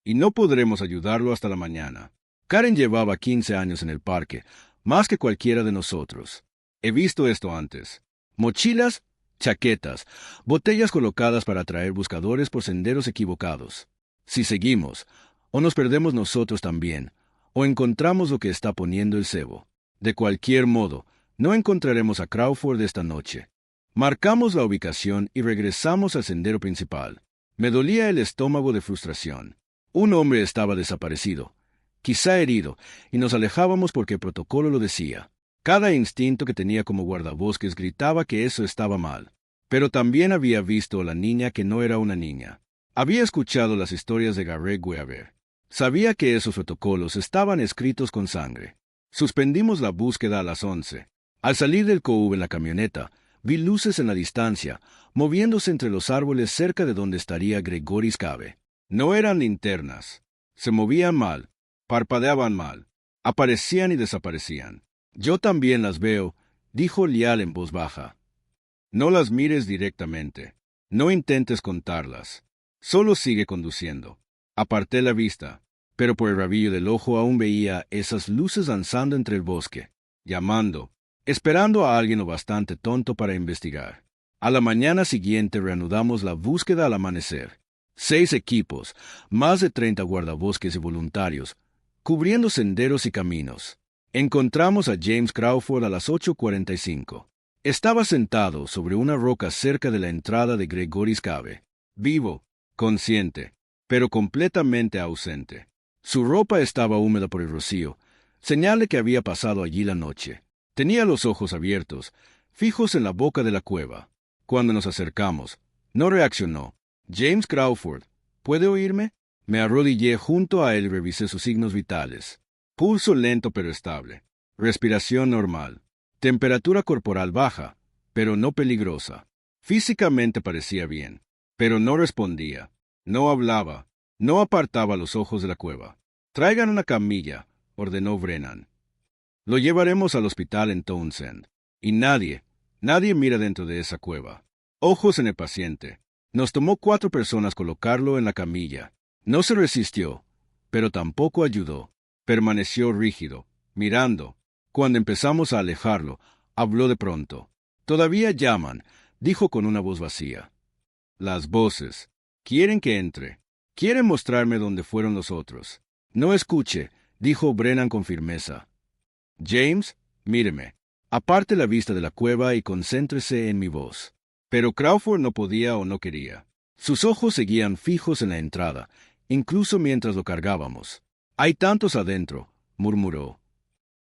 Y no podremos ayudarlo hasta la mañana. Karen llevaba 15 años en el parque, más que cualquiera de nosotros. He visto esto antes. Mochilas, chaquetas, botellas colocadas para atraer buscadores por senderos equivocados. Si seguimos, o nos perdemos nosotros también, o encontramos lo que está poniendo el cebo. De cualquier modo, no encontraremos a Crawford esta noche. Marcamos la ubicación y regresamos al sendero principal. Me dolía el estómago de frustración. Un hombre estaba desaparecido, quizá herido, y nos alejábamos porque el protocolo lo decía. Cada instinto que tenía como guardabosques gritaba que eso estaba mal. Pero también había visto a la niña que no era una niña. Había escuchado las historias de Garrett Weaver. Sabía que esos protocolos estaban escritos con sangre. Suspendimos la búsqueda a las 11. Al salir del COUB en la camioneta, vi luces en la distancia, moviéndose entre los árboles cerca de donde estaría Gregory's Cave. No eran linternas. Se movían mal, parpadeaban mal, aparecían y desaparecían. Yo también las veo, dijo Lial en voz baja. No las mires directamente. No intentes contarlas. Solo sigue conduciendo. Aparté la vista, pero por el rabillo del ojo aún veía esas luces danzando entre el bosque, llamando, esperando a alguien lo bastante tonto para investigar. A la mañana siguiente reanudamos la búsqueda al amanecer. 6 equipos, más de 30 guardabosques y voluntarios, cubriendo senderos y caminos. Encontramos a James Crawford a las 8:45. Estaba sentado sobre una roca cerca de la entrada de Gregory's Cave, vivo, consciente, pero completamente ausente. Su ropa estaba húmeda por el rocío, señal de que había pasado allí la noche. Tenía los ojos abiertos, fijos en la boca de la cueva. Cuando nos acercamos, no reaccionó. James Crawford, ¿puede oírme? Me arrodillé junto a él y revisé sus signos vitales. Pulso lento pero estable. Respiración normal. Temperatura corporal baja, pero no peligrosa. Físicamente parecía bien, pero no respondía. No hablaba. No apartaba los ojos de la cueva. Traigan una camilla, ordenó Brennan. Lo llevaremos al hospital en Townsend. Y nadie mira dentro de esa cueva. Ojos en el paciente. Nos tomó 4 personas colocarlo en la camilla. No se resistió, pero tampoco ayudó. Permaneció rígido, mirando. Cuando empezamos a alejarlo, habló de pronto. Todavía llaman, dijo con una voz vacía. Las voces. Quieren que entre. Quieren mostrarme dónde fueron los otros. No escuche, dijo Brennan con firmeza. James, míreme. Aparte la vista de la cueva y concéntrese en mi voz. Pero Crawford no podía o no quería. Sus ojos seguían fijos en la entrada, incluso mientras lo cargábamos. Hay tantos adentro, murmuró.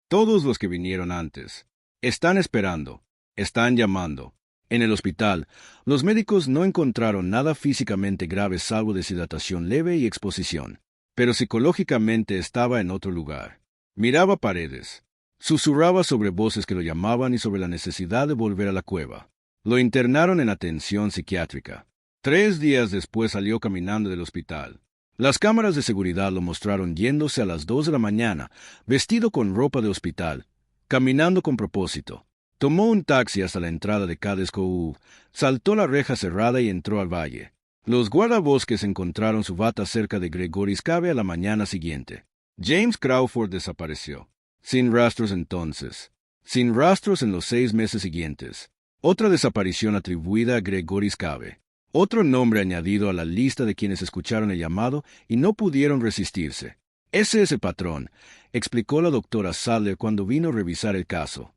Todos los que vinieron antes. Están esperando. Están llamando. En el hospital, los médicos no encontraron nada físicamente grave salvo deshidratación leve y exposición. Pero psicológicamente estaba en otro lugar. Miraba paredes. Susurraba sobre voces que lo llamaban y sobre la necesidad de volver a la cueva. Lo internaron en atención psiquiátrica. 3 días después salió caminando del hospital. Las cámaras de seguridad lo mostraron yéndose a las 2 de la mañana, vestido con ropa de hospital, caminando con propósito. Tomó un taxi hasta la entrada de Cades Cove, saltó la reja cerrada y entró al valle. Los guardabosques encontraron su bata cerca de Gregory's Cave a la mañana siguiente. James Crawford desapareció. Sin rastros entonces. Sin rastros en los 6 meses siguientes. Otra desaparición atribuida a Gregory's Cave. Otro nombre añadido a la lista de quienes escucharon el llamado y no pudieron resistirse. Ese es el patrón, explicó la doctora Sadler cuando vino a revisar el caso.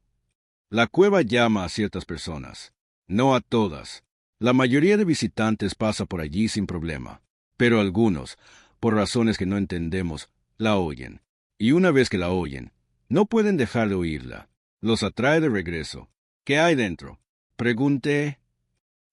La cueva llama a ciertas personas, no a todas. La mayoría de visitantes pasa por allí sin problema, pero algunos, por razones que no entendemos, la oyen. Y una vez que la oyen, no pueden dejar de oírla. Los atrae de regreso. ¿Qué hay dentro? Pregunté.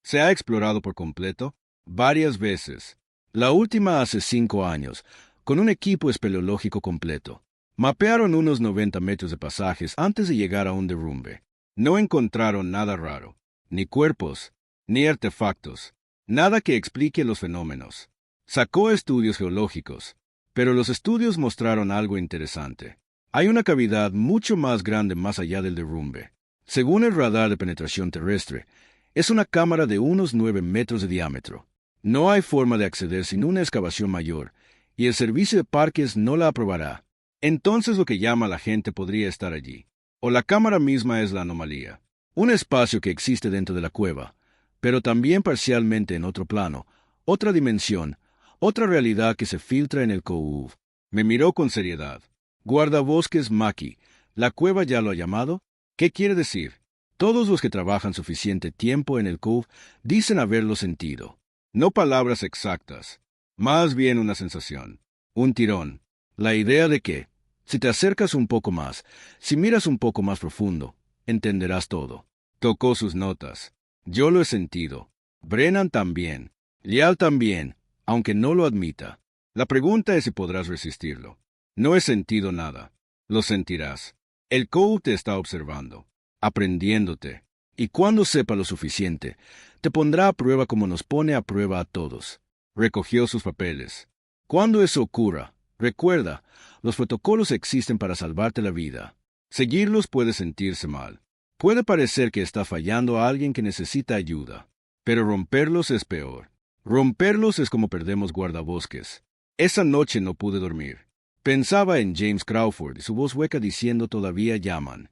¿Se ha explorado por completo? Varias veces. La última hace 5 años, con un equipo espeleológico completo. Mapearon unos 90 metros de pasajes antes de llegar a un derrumbe. No encontraron nada raro, ni cuerpos, ni artefactos, nada que explique los fenómenos. Sacó estudios geológicos, pero los estudios mostraron algo interesante. Hay una cavidad mucho más grande más allá del derrumbe. Según el radar de penetración terrestre, es una cámara de unos 9 metros de diámetro. No hay forma de acceder sin una excavación mayor, y el servicio de parques no la aprobará. Entonces lo que llama la gente podría estar allí. O la cámara misma es la anomalía. Un espacio que existe dentro de la cueva, pero también parcialmente en otro plano, otra dimensión, otra realidad que se filtra en el Cove. Me miró con seriedad. Guardabosques Mackey, ¿la cueva ya lo ha llamado? ¿Qué quiere decir? Todos los que trabajan suficiente tiempo en el Cove dicen haberlo sentido. No palabras exactas, más bien una sensación, un tirón, la idea de que, si te acercas un poco más, si miras un poco más profundo, entenderás todo. Tocó sus notas. Yo lo he sentido. Brennan también. Lial también, aunque no lo admita. La pregunta es si podrás resistirlo. No he sentido nada. Lo sentirás. El Cove te está observando, aprendiéndote. Y cuando sepa lo suficiente, te pondrá a prueba como nos pone a prueba a todos. Recogió sus papeles. Cuando eso ocurra, recuerda, los protocolos existen para salvarte la vida. Seguirlos puede sentirse mal. Puede parecer que está fallando a alguien que necesita ayuda. Pero romperlos es peor. Romperlos es como perdemos guardabosques. Esa noche no pude dormir. Pensaba en James Crawford y su voz hueca diciendo todavía llaman.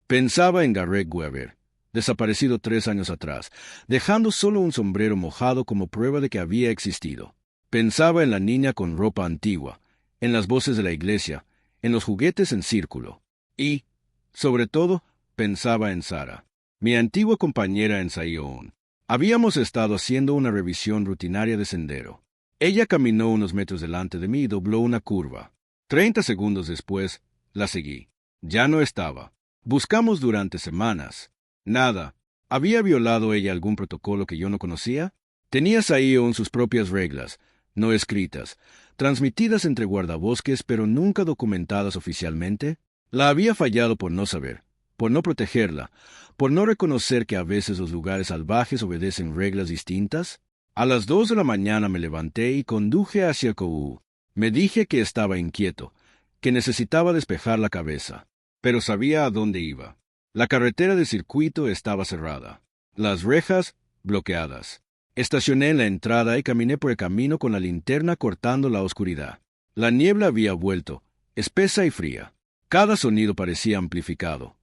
Pensaba en Garrett Weber, desaparecido 3 años atrás, dejando solo un sombrero mojado como prueba de que había existido. Pensaba en la niña con ropa antigua, en las voces de la iglesia, en los juguetes en círculo. Y, sobre todo, pensaba en Sara, mi antigua compañera en Zion. Habíamos estado haciendo una revisión rutinaria de sendero. Ella caminó unos metros delante de mí y dobló una curva. 30 segundos después, la seguí. Ya no estaba. Buscamos durante semanas. Nada. ¿Había violado ella algún protocolo que yo no conocía? Tenía Zion sus propias reglas, no escritas, transmitidas entre guardabosques pero nunca documentadas oficialmente. La había fallado por no saber, por no protegerla, por no reconocer que a veces los lugares salvajes obedecen reglas distintas. A las 2 de la mañana me levanté y conduje hacia el Cove. Me dije que estaba inquieto, que necesitaba despejar la cabeza, pero sabía a dónde iba. La carretera de circuito estaba cerrada, las rejas bloqueadas. Estacioné en la entrada y caminé por el camino con la linterna cortando la oscuridad. La niebla había vuelto, espesa y fría. Cada sonido parecía amplificado.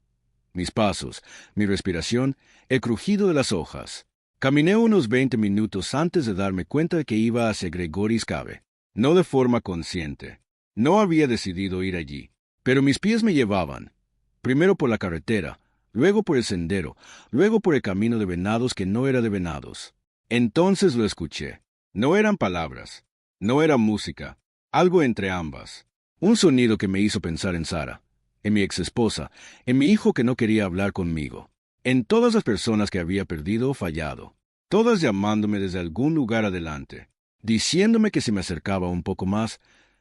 Mis pasos, mi respiración, el crujido de las hojas. Caminé unos 20 minutos antes de darme cuenta de que iba hacia Gregory's Cave. No de forma consciente. No había decidido ir allí, pero mis pies me llevaban. Primero por la carretera, luego por el sendero, luego por el camino de venados que no era de venados. Entonces lo escuché. No eran palabras, no era música, algo entre ambas. Un sonido que me hizo pensar en Sara, en mi exesposa, en mi hijo que no quería hablar conmigo, en todas las personas que había perdido o fallado, todas llamándome desde algún lugar adelante, diciéndome que si me acercaba un poco más,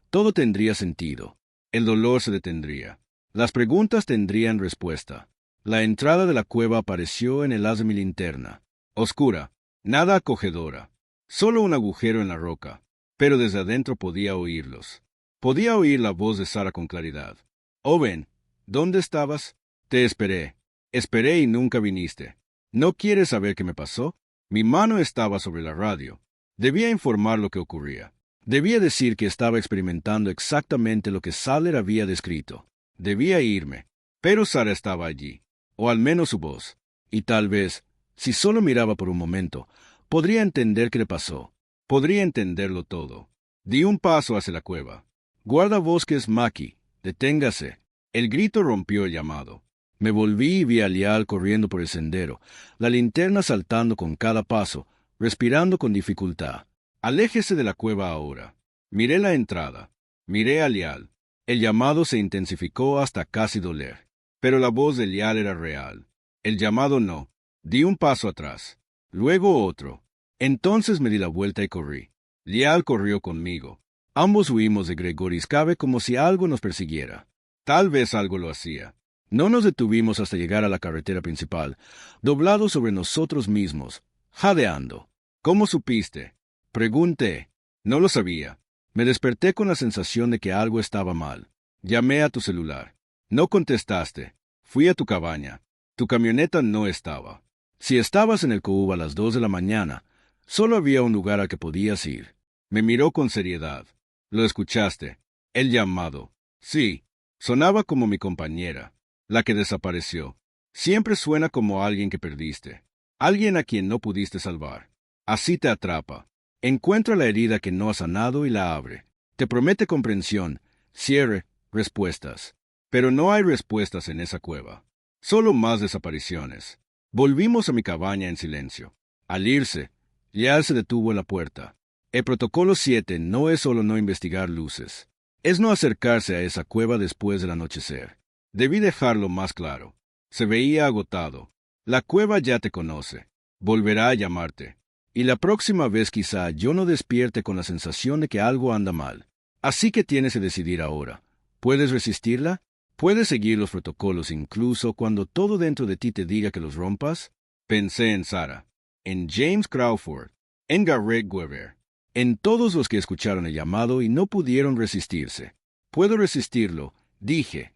todo tendría sentido. El dolor se detendría. Las preguntas tendrían respuesta. La entrada de la cueva apareció en el haz de mi linterna. Oscura, nada acogedora. Solo un agujero en la roca. pero desde adentro podía oírlos. Podía oír la voz de Sara con claridad. Owen, ¿dónde estabas? Te esperé. Esperé y nunca viniste. ¿No quieres saber qué me pasó? Mi mano estaba sobre la radio. Debía informar lo que ocurría. Debía decir que estaba experimentando exactamente lo que Saller había descrito. Debía irme. Pero Sara estaba allí, o al menos su voz. Y tal vez, si solo miraba por un momento, podría entender qué le pasó. Podría entenderlo todo. Di un paso hacia la cueva. Guardabosques Maki, deténgase. El grito rompió el llamado. Me volví y vi a Lial corriendo por el sendero, la linterna saltando con cada paso, respirando con dificultad. Aléjese de la cueva ahora. Miré la entrada. Miré a Lial. El llamado se intensificó hasta casi doler. Pero la voz de Lial era real. El llamado no. Di un paso atrás. Luego otro. Entonces me di la vuelta y corrí. Lial corrió conmigo. Ambos huimos de Gregory's Cave como si algo nos persiguiera. Tal vez algo lo hacía. No nos detuvimos hasta llegar a la carretera principal, doblados sobre nosotros mismos, jadeando. ¿Cómo supiste? Pregunté. No lo sabía. Me desperté con la sensación de que algo estaba mal. Llamé a tu celular. No contestaste. Fui a tu cabaña. Tu camioneta no estaba. Si estabas en el Coub a las 2 de la mañana, solo había un lugar al que podías ir. Me miró con seriedad. ¿Lo escuchaste? El llamado. Sí. Sonaba como mi compañera, la que desapareció. Siempre suena como alguien que perdiste. Alguien a quien no pudiste salvar. Así te atrapa. Encuentra la herida que no ha sanado y la abre. Te promete comprensión, cierre, respuestas. Pero no hay respuestas en esa cueva. Solo más desapariciones. Volvimos a mi cabaña en silencio. Al irse, Lial se detuvo en la puerta. El protocolo 7 no es solo no investigar luces. Es no acercarse a esa cueva después del anochecer. Debí dejarlo más claro. Se veía agotado. La cueva ya te conoce. Volverá a llamarte. Y la próxima vez quizá yo no despierte con la sensación de que algo anda mal. Así que tienes que decidir ahora. ¿Puedes resistirla? ¿Puedes seguir los protocolos incluso cuando todo dentro de ti te diga que los rompas? Pensé en Sara, en James Crawford, en Garrett Weber, en todos los que escucharon el llamado y no pudieron resistirse. Puedo resistirlo, dije.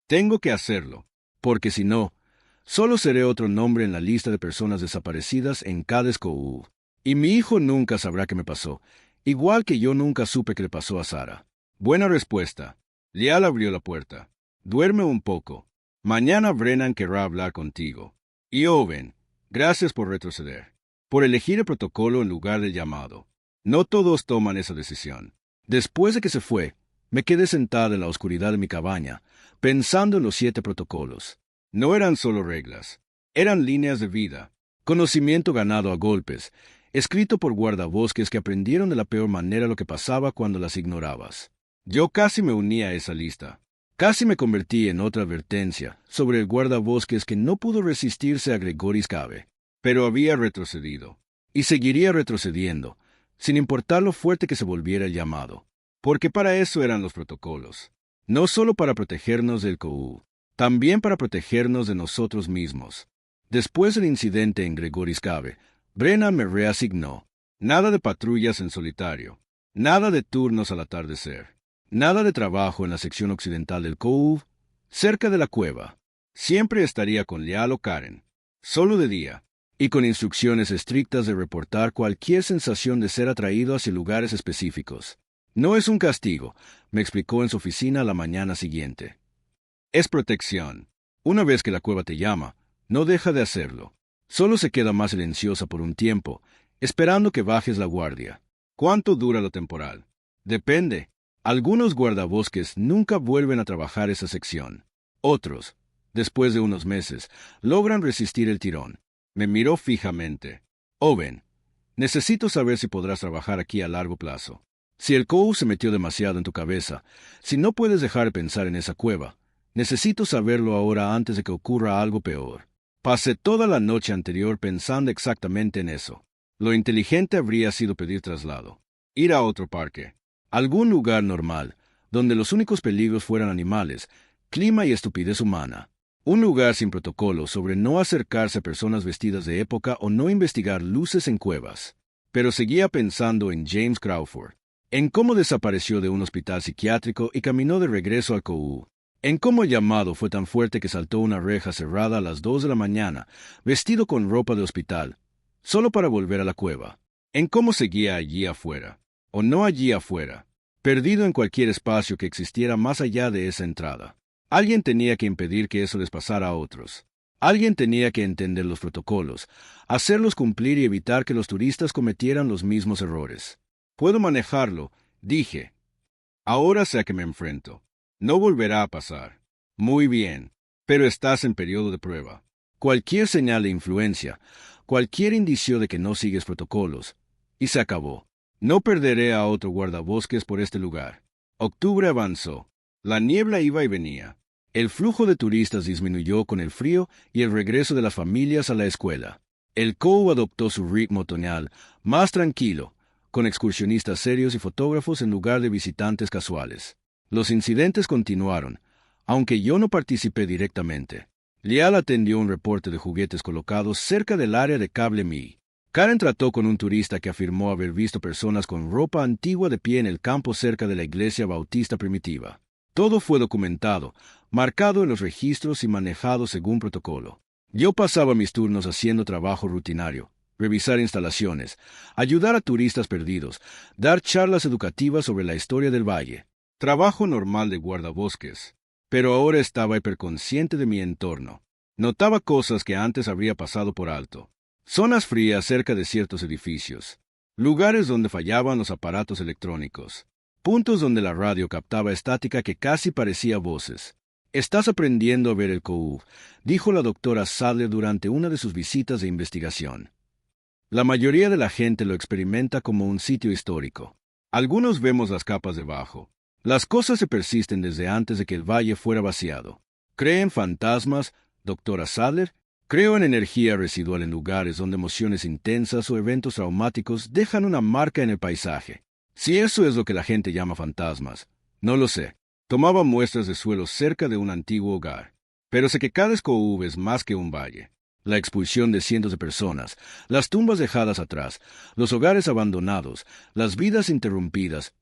Tengo que hacerlo, porque si no, solo seré otro nombre en la lista de personas desaparecidas en Cades Coub. Y mi hijo nunca sabrá qué me pasó, igual que yo nunca supe qué le pasó a Sara. Buena respuesta. Lial abrió la puerta. Duerme un poco. Mañana Brennan querrá hablar contigo. Y Owen, gracias por retroceder, por elegir el protocolo en lugar del llamado. No todos toman esa decisión. Después de que se fue, me quedé sentada en la oscuridad de mi cabaña, pensando en los 7 protocolos. No eran solo reglas, eran líneas de vida, conocimiento ganado a golpes, escrito por guardabosques que aprendieron de la peor manera lo que pasaba cuando las ignorabas. Yo casi me uní a esa lista. Casi me convertí en otra advertencia sobre el guardabosques que no pudo resistirse a Gregory's Cave, pero había retrocedido, y seguiría retrocediendo, sin importar lo fuerte que se volviera el llamado, porque para eso eran los protocolos, no solo para protegernos del Coub, también para protegernos de nosotros mismos. Después del incidente en Gregory's Cave, Brennan me reasignó. Nada de patrullas en solitario, nada de turnos al atardecer, nada de trabajo en la sección occidental del Coub, cerca de la cueva. Siempre estaría con Lial o Karen, solo de día, y con instrucciones estrictas de reportar cualquier sensación de ser atraído hacia lugares específicos. No es un castigo, me explicó en su oficina la mañana siguiente. Es protección. Una vez que la cueva te llama, no deja de hacerlo. Solo se queda más silenciosa por un tiempo, esperando que bajes la guardia. ¿Cuánto dura lo temporal? Depende. Algunos guardabosques nunca vuelven a trabajar esa sección. Otros, después de unos meses, logran resistir el tirón. Me miró fijamente. Owen, necesito saber si podrás trabajar aquí a largo plazo. Si el Coub se metió demasiado en tu cabeza, si no puedes dejar de pensar en esa cueva, necesito saberlo ahora antes de que ocurra algo peor. Pasé toda la noche anterior pensando exactamente en eso. Lo inteligente habría sido pedir traslado. Ir a otro parque. Algún lugar normal, donde los únicos peligros fueran animales, clima y estupidez humana. Un lugar sin protocolo sobre no acercarse a personas vestidas de época o no investigar luces en cuevas. Pero seguía pensando en James Crawford. en cómo desapareció de un hospital psiquiátrico y caminó de regreso al COU, en cómo el llamado fue tan fuerte que saltó una reja cerrada a las 2 de la mañana, vestido con ropa de hospital, solo para volver a la cueva, en cómo seguía allí afuera, o no allí afuera, perdido en cualquier espacio que existiera más allá de esa entrada. Alguien tenía que impedir que eso les pasara a otros. Alguien tenía que entender los protocolos, hacerlos cumplir y evitar que los turistas cometieran los mismos errores. Puedo manejarlo, dije. Ahora sé a qué me enfrento. No volverá a pasar. Muy bien, pero estás en periodo de prueba. Cualquier señal de influencia, cualquier indicio de que no sigues protocolos, y se acabó. No perderé a otro guardabosques por este lugar. Octubre avanzó. La niebla iba y venía. El flujo de turistas disminuyó con el frío y el regreso de las familias a la escuela. El COU adoptó su ritmo otoñal, más tranquilo, con excursionistas serios y fotógrafos en lugar de visitantes casuales. Los incidentes continuaron, aunque yo no participé directamente. Lial atendió un reporte de juguetes colocados cerca del área de cable Mi. Karen trató con un turista que afirmó haber visto personas con ropa antigua de pie en el campo cerca de la iglesia bautista primitiva. Todo fue documentado, marcado en los registros y manejado según protocolo. Yo pasaba mis turnos haciendo trabajo rutinario, revisar instalaciones, ayudar a turistas perdidos, dar charlas educativas sobre la historia del valle. Trabajo normal de guardabosques. Pero ahora estaba hiperconsciente de mi entorno. Notaba cosas que antes habría pasado por alto. Zonas frías cerca de ciertos edificios. Lugares donde fallaban los aparatos electrónicos. Puntos donde la radio captaba estática que casi parecía voces. «Estás aprendiendo a ver el COU», dijo la doctora Sadler durante una de sus visitas de investigación. La mayoría de la gente lo experimenta como un sitio histórico. Algunos vemos las capas debajo. Las cosas se persisten desde antes de que el valle fuera vaciado. ¿Cree en fantasmas, doctora Sadler? Creo en energía residual en lugares donde emociones intensas o eventos traumáticos dejan una marca en el paisaje. Si eso es lo que la gente llama fantasmas, no lo sé. Tomaba muestras de suelo cerca de un antiguo hogar. Pero sé que cada COU es más que un valle. La expulsión de cientos de personas, las tumbas dejadas atrás, los hogares abandonados, las vidas interrumpidas,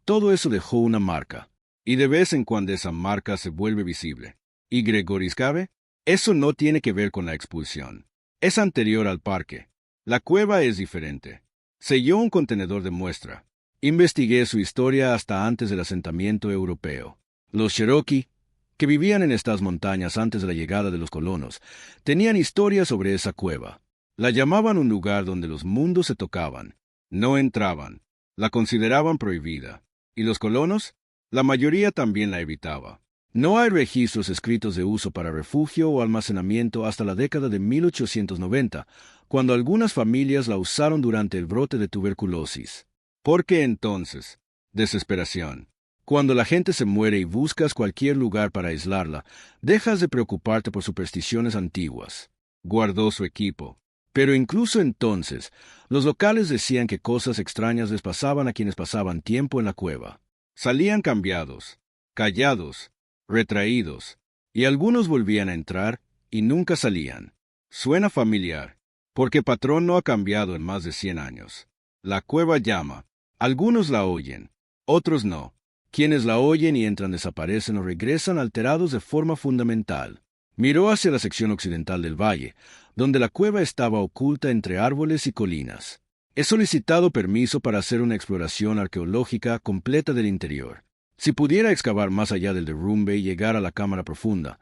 todo eso dejó una marca. Y de vez en cuando esa marca se vuelve visible. ¿Y Gregoris Cave? Eso no tiene que ver con la expulsión. Es anterior al parque. La cueva es diferente. Selló un contenedor de muestra. Investigué su historia hasta antes del asentamiento europeo. Los Cherokee, que vivían en estas montañas antes de la llegada de los colonos, tenían historias sobre esa cueva. La llamaban un lugar donde los mundos se tocaban. No entraban. La consideraban prohibida. ¿Y los colonos? La mayoría también la evitaba. No hay registros escritos de uso para refugio o almacenamiento hasta la década de 1890, cuando algunas familias la usaron durante el brote de tuberculosis. ¿Por qué entonces? Desesperación. Cuando la gente se muere y buscas cualquier lugar para aislarla, dejas de preocuparte por supersticiones antiguas. Guardó su equipo. Pero incluso entonces, los locales decían que cosas extrañas les pasaban a quienes pasaban tiempo en la cueva. Salían cambiados, callados, retraídos, y algunos volvían a entrar y nunca salían. Suena familiar, porque Patrón no ha cambiado en más de 100 años. La cueva llama. Algunos la oyen, otros no. Quienes la oyen y entran desaparecen o regresan alterados de forma fundamental. Miró hacia la sección occidental del valle, donde la cueva estaba oculta entre árboles y colinas. He solicitado permiso para hacer una exploración arqueológica completa del interior. Si pudiera excavar más allá del derrumbe y llegar a la cámara profunda,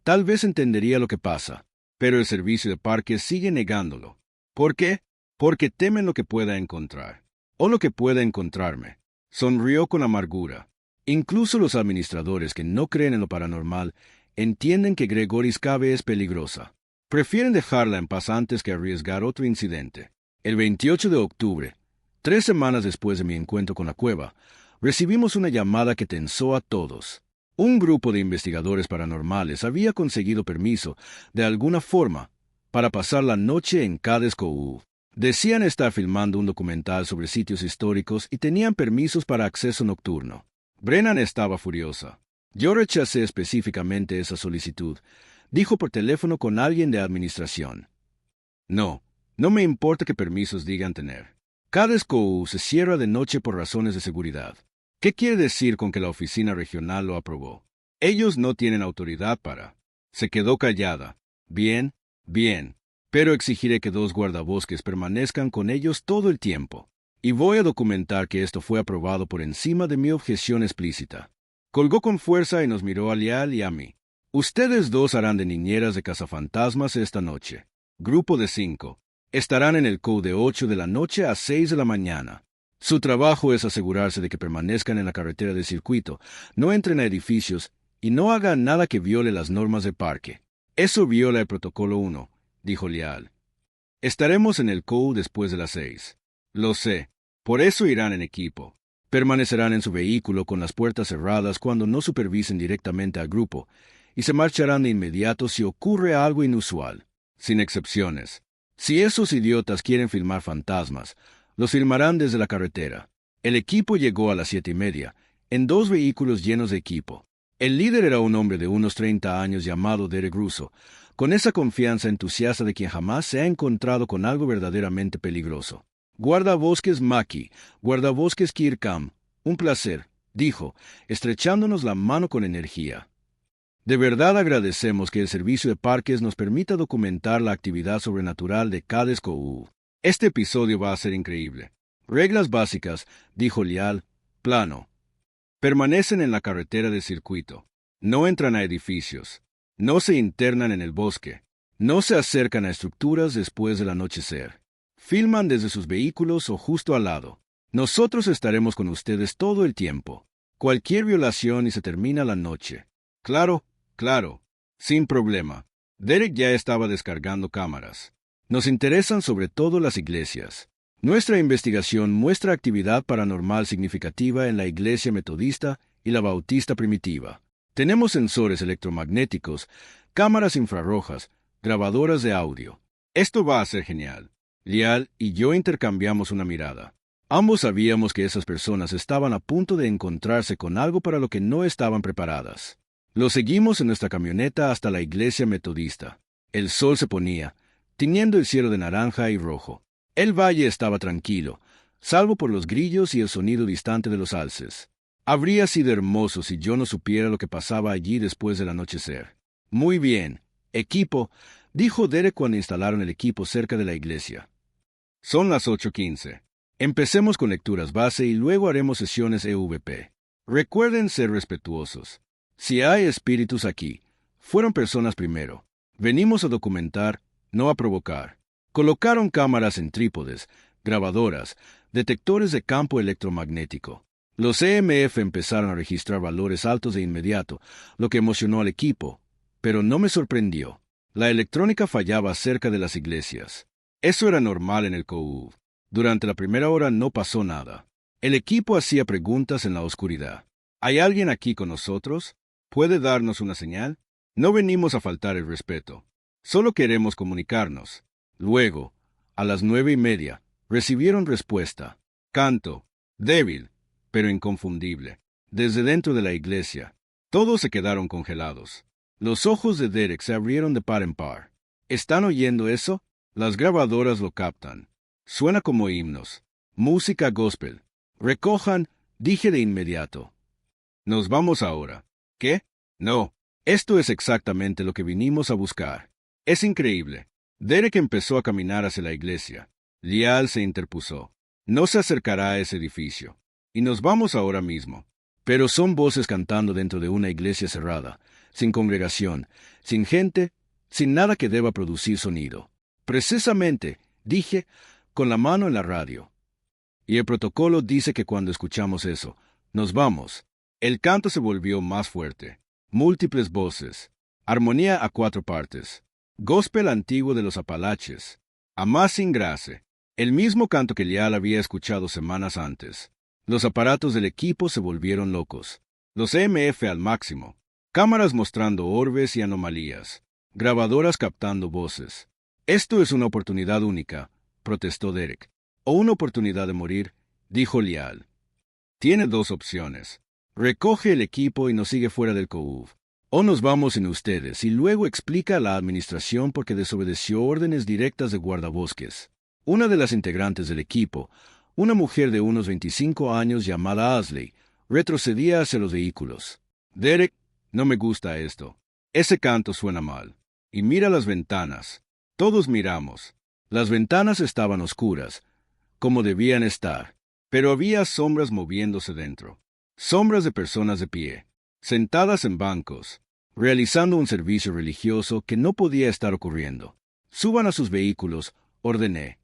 tal vez entendería lo que pasa. Pero el servicio de parques sigue negándolo. ¿Por qué? Porque temen lo que pueda encontrar. O lo que pueda encontrarme. Sonrió con amargura. Incluso los administradores que no creen en lo paranormal entienden que Gregoris Cave es peligrosa. Prefieren dejarla en paz antes que arriesgar otro incidente. El 28 de octubre, 3 semanas después de mi encuentro con la cueva, recibimos una llamada que tensó a todos. Un grupo de investigadores paranormales había conseguido permiso, de alguna forma, para pasar la noche en Cades COU. Decían estar filmando un documental sobre sitios históricos y tenían permisos para acceso nocturno. Brennan estaba furiosa. Yo rechacé específicamente esa solicitud. Dijo por teléfono con alguien de administración. No me importa qué permisos digan tener. KDSCOU se cierra de noche por razones de seguridad. ¿Qué quiere decir con que la oficina regional lo aprobó? Ellos no tienen autoridad para. Se quedó callada. Bien, bien. Pero exigiré que 2 guardabosques permanezcan con ellos todo el tiempo. Y voy a documentar que esto fue aprobado por encima de mi objeción explícita. Colgó con fuerza y nos miró a Lial y a mí. Ustedes 2 harán de niñeras de cazafantasmas esta noche. Grupo de 5. Estarán en el COU de 8 de la noche a 6 de la mañana. Su trabajo es asegurarse de que permanezcan en la carretera de circuito, no entren a edificios y no hagan nada que viole las normas de parque. Eso viola el protocolo 1, dijo Lial. Estaremos en el COU después de las 6. Lo sé. Por eso irán en equipo. Permanecerán en su vehículo con las puertas cerradas cuando no supervisen directamente al grupo, y se marcharán de inmediato si ocurre algo inusual, sin excepciones. Si esos idiotas quieren filmar fantasmas, los filmarán desde la carretera. El equipo llegó a las 7:30, en 2 vehículos llenos de equipo. El líder era un hombre de unos 30 años llamado Derek Russo, con esa confianza entusiasta de quien jamás se ha encontrado con algo verdaderamente peligroso. Guardabosques Maki, guardabosques Kirkham, un placer, dijo, estrechándonos la mano con energía. De verdad agradecemos que el servicio de parques nos permita documentar la actividad sobrenatural de KDSCOU. Este episodio va a ser increíble. Reglas básicas, dijo Lial, plano. Permanecen en la carretera de circuito. No entran a edificios. No se internan en el bosque. No se acercan a estructuras después del anochecer. Filman desde sus vehículos o justo al lado. Nosotros estaremos con ustedes todo el tiempo. Cualquier violación y se termina la noche. Claro, claro. Sin problema. Derek ya estaba descargando cámaras. Nos interesan sobre todo las iglesias. Nuestra investigación muestra actividad paranormal significativa en la iglesia metodista y la bautista primitiva. Tenemos sensores electromagnéticos, cámaras infrarrojas, grabadoras de audio. Esto va a ser genial. Lial y yo intercambiamos una mirada. Ambos sabíamos que esas personas estaban a punto de encontrarse con algo para lo que no estaban preparadas. Lo seguimos en nuestra camioneta hasta la iglesia metodista. El sol se ponía, tiñendo el cielo de naranja y rojo. El valle estaba tranquilo, salvo por los grillos y el sonido distante de los alces. Habría sido hermoso si yo no supiera lo que pasaba allí después del anochecer. Muy bien, equipo, dijo Derek cuando instalaron el equipo cerca de la iglesia. Son las 8:15. Empecemos con lecturas base y luego haremos sesiones EVP. Recuerden ser respetuosos. Si hay espíritus aquí, fueron personas primero. Venimos a documentar, no a provocar. Colocaron cámaras en trípodes, grabadoras, detectores de campo electromagnético. Los EMF empezaron a registrar valores altos de inmediato, lo que emocionó al equipo, pero no me sorprendió. La electrónica fallaba cerca de las iglesias. Eso era normal en el COU. Durante la primera hora no pasó nada. El equipo hacía preguntas en la oscuridad. ¿Hay alguien aquí con nosotros? ¿Puede darnos una señal? No venimos a faltar el respeto. Solo queremos comunicarnos. Luego, a las 9:30, recibieron respuesta. Canto, débil, pero inconfundible. Desde dentro de la iglesia, todos se quedaron congelados. Los ojos de Derek se abrieron de par en par. ¿Están oyendo eso? Las grabadoras lo captan. Suena como himnos. Música gospel. Recojan, dije de inmediato. Nos vamos ahora. ¿Qué? No. Esto es exactamente lo que vinimos a buscar. Es increíble. Derek empezó a caminar hacia la iglesia. Lial se interpuso. No se acercará a ese edificio. Y nos vamos ahora mismo. Pero son voces cantando dentro de una iglesia cerrada, sin congregación, sin gente, sin nada que deba producir sonido. Precisamente, dije, con la mano en la radio. Y el protocolo dice que cuando escuchamos eso, nos vamos. El canto se volvió más fuerte. Múltiples voces. Armonía a 4 partes. Gospel antiguo de los Apalaches. Amazing Grace. El mismo canto que Lial había escuchado semanas antes. Los aparatos del equipo se volvieron locos. Los EMF al máximo. Cámaras mostrando orbes y anomalías. Grabadoras captando voces. Esto es una oportunidad única, protestó Derek. O una oportunidad de morir, dijo Lial. Tiene 2 opciones. Recoge el equipo y nos sigue fuera del COU. O nos vamos sin ustedes y luego explica a la administración por qué desobedeció órdenes directas de guardabosques. Una de las integrantes del equipo, Una mujer de unos 25 años llamada Ashley retrocedía hacia los vehículos. Derek, no me gusta esto. Ese canto suena mal. Y mira las ventanas. Todos miramos. Las ventanas estaban oscuras, como debían estar, pero había sombras moviéndose dentro. Sombras de personas de pie, sentadas en bancos, realizando un servicio religioso que no podía estar ocurriendo. Suban a sus vehículos, ordené.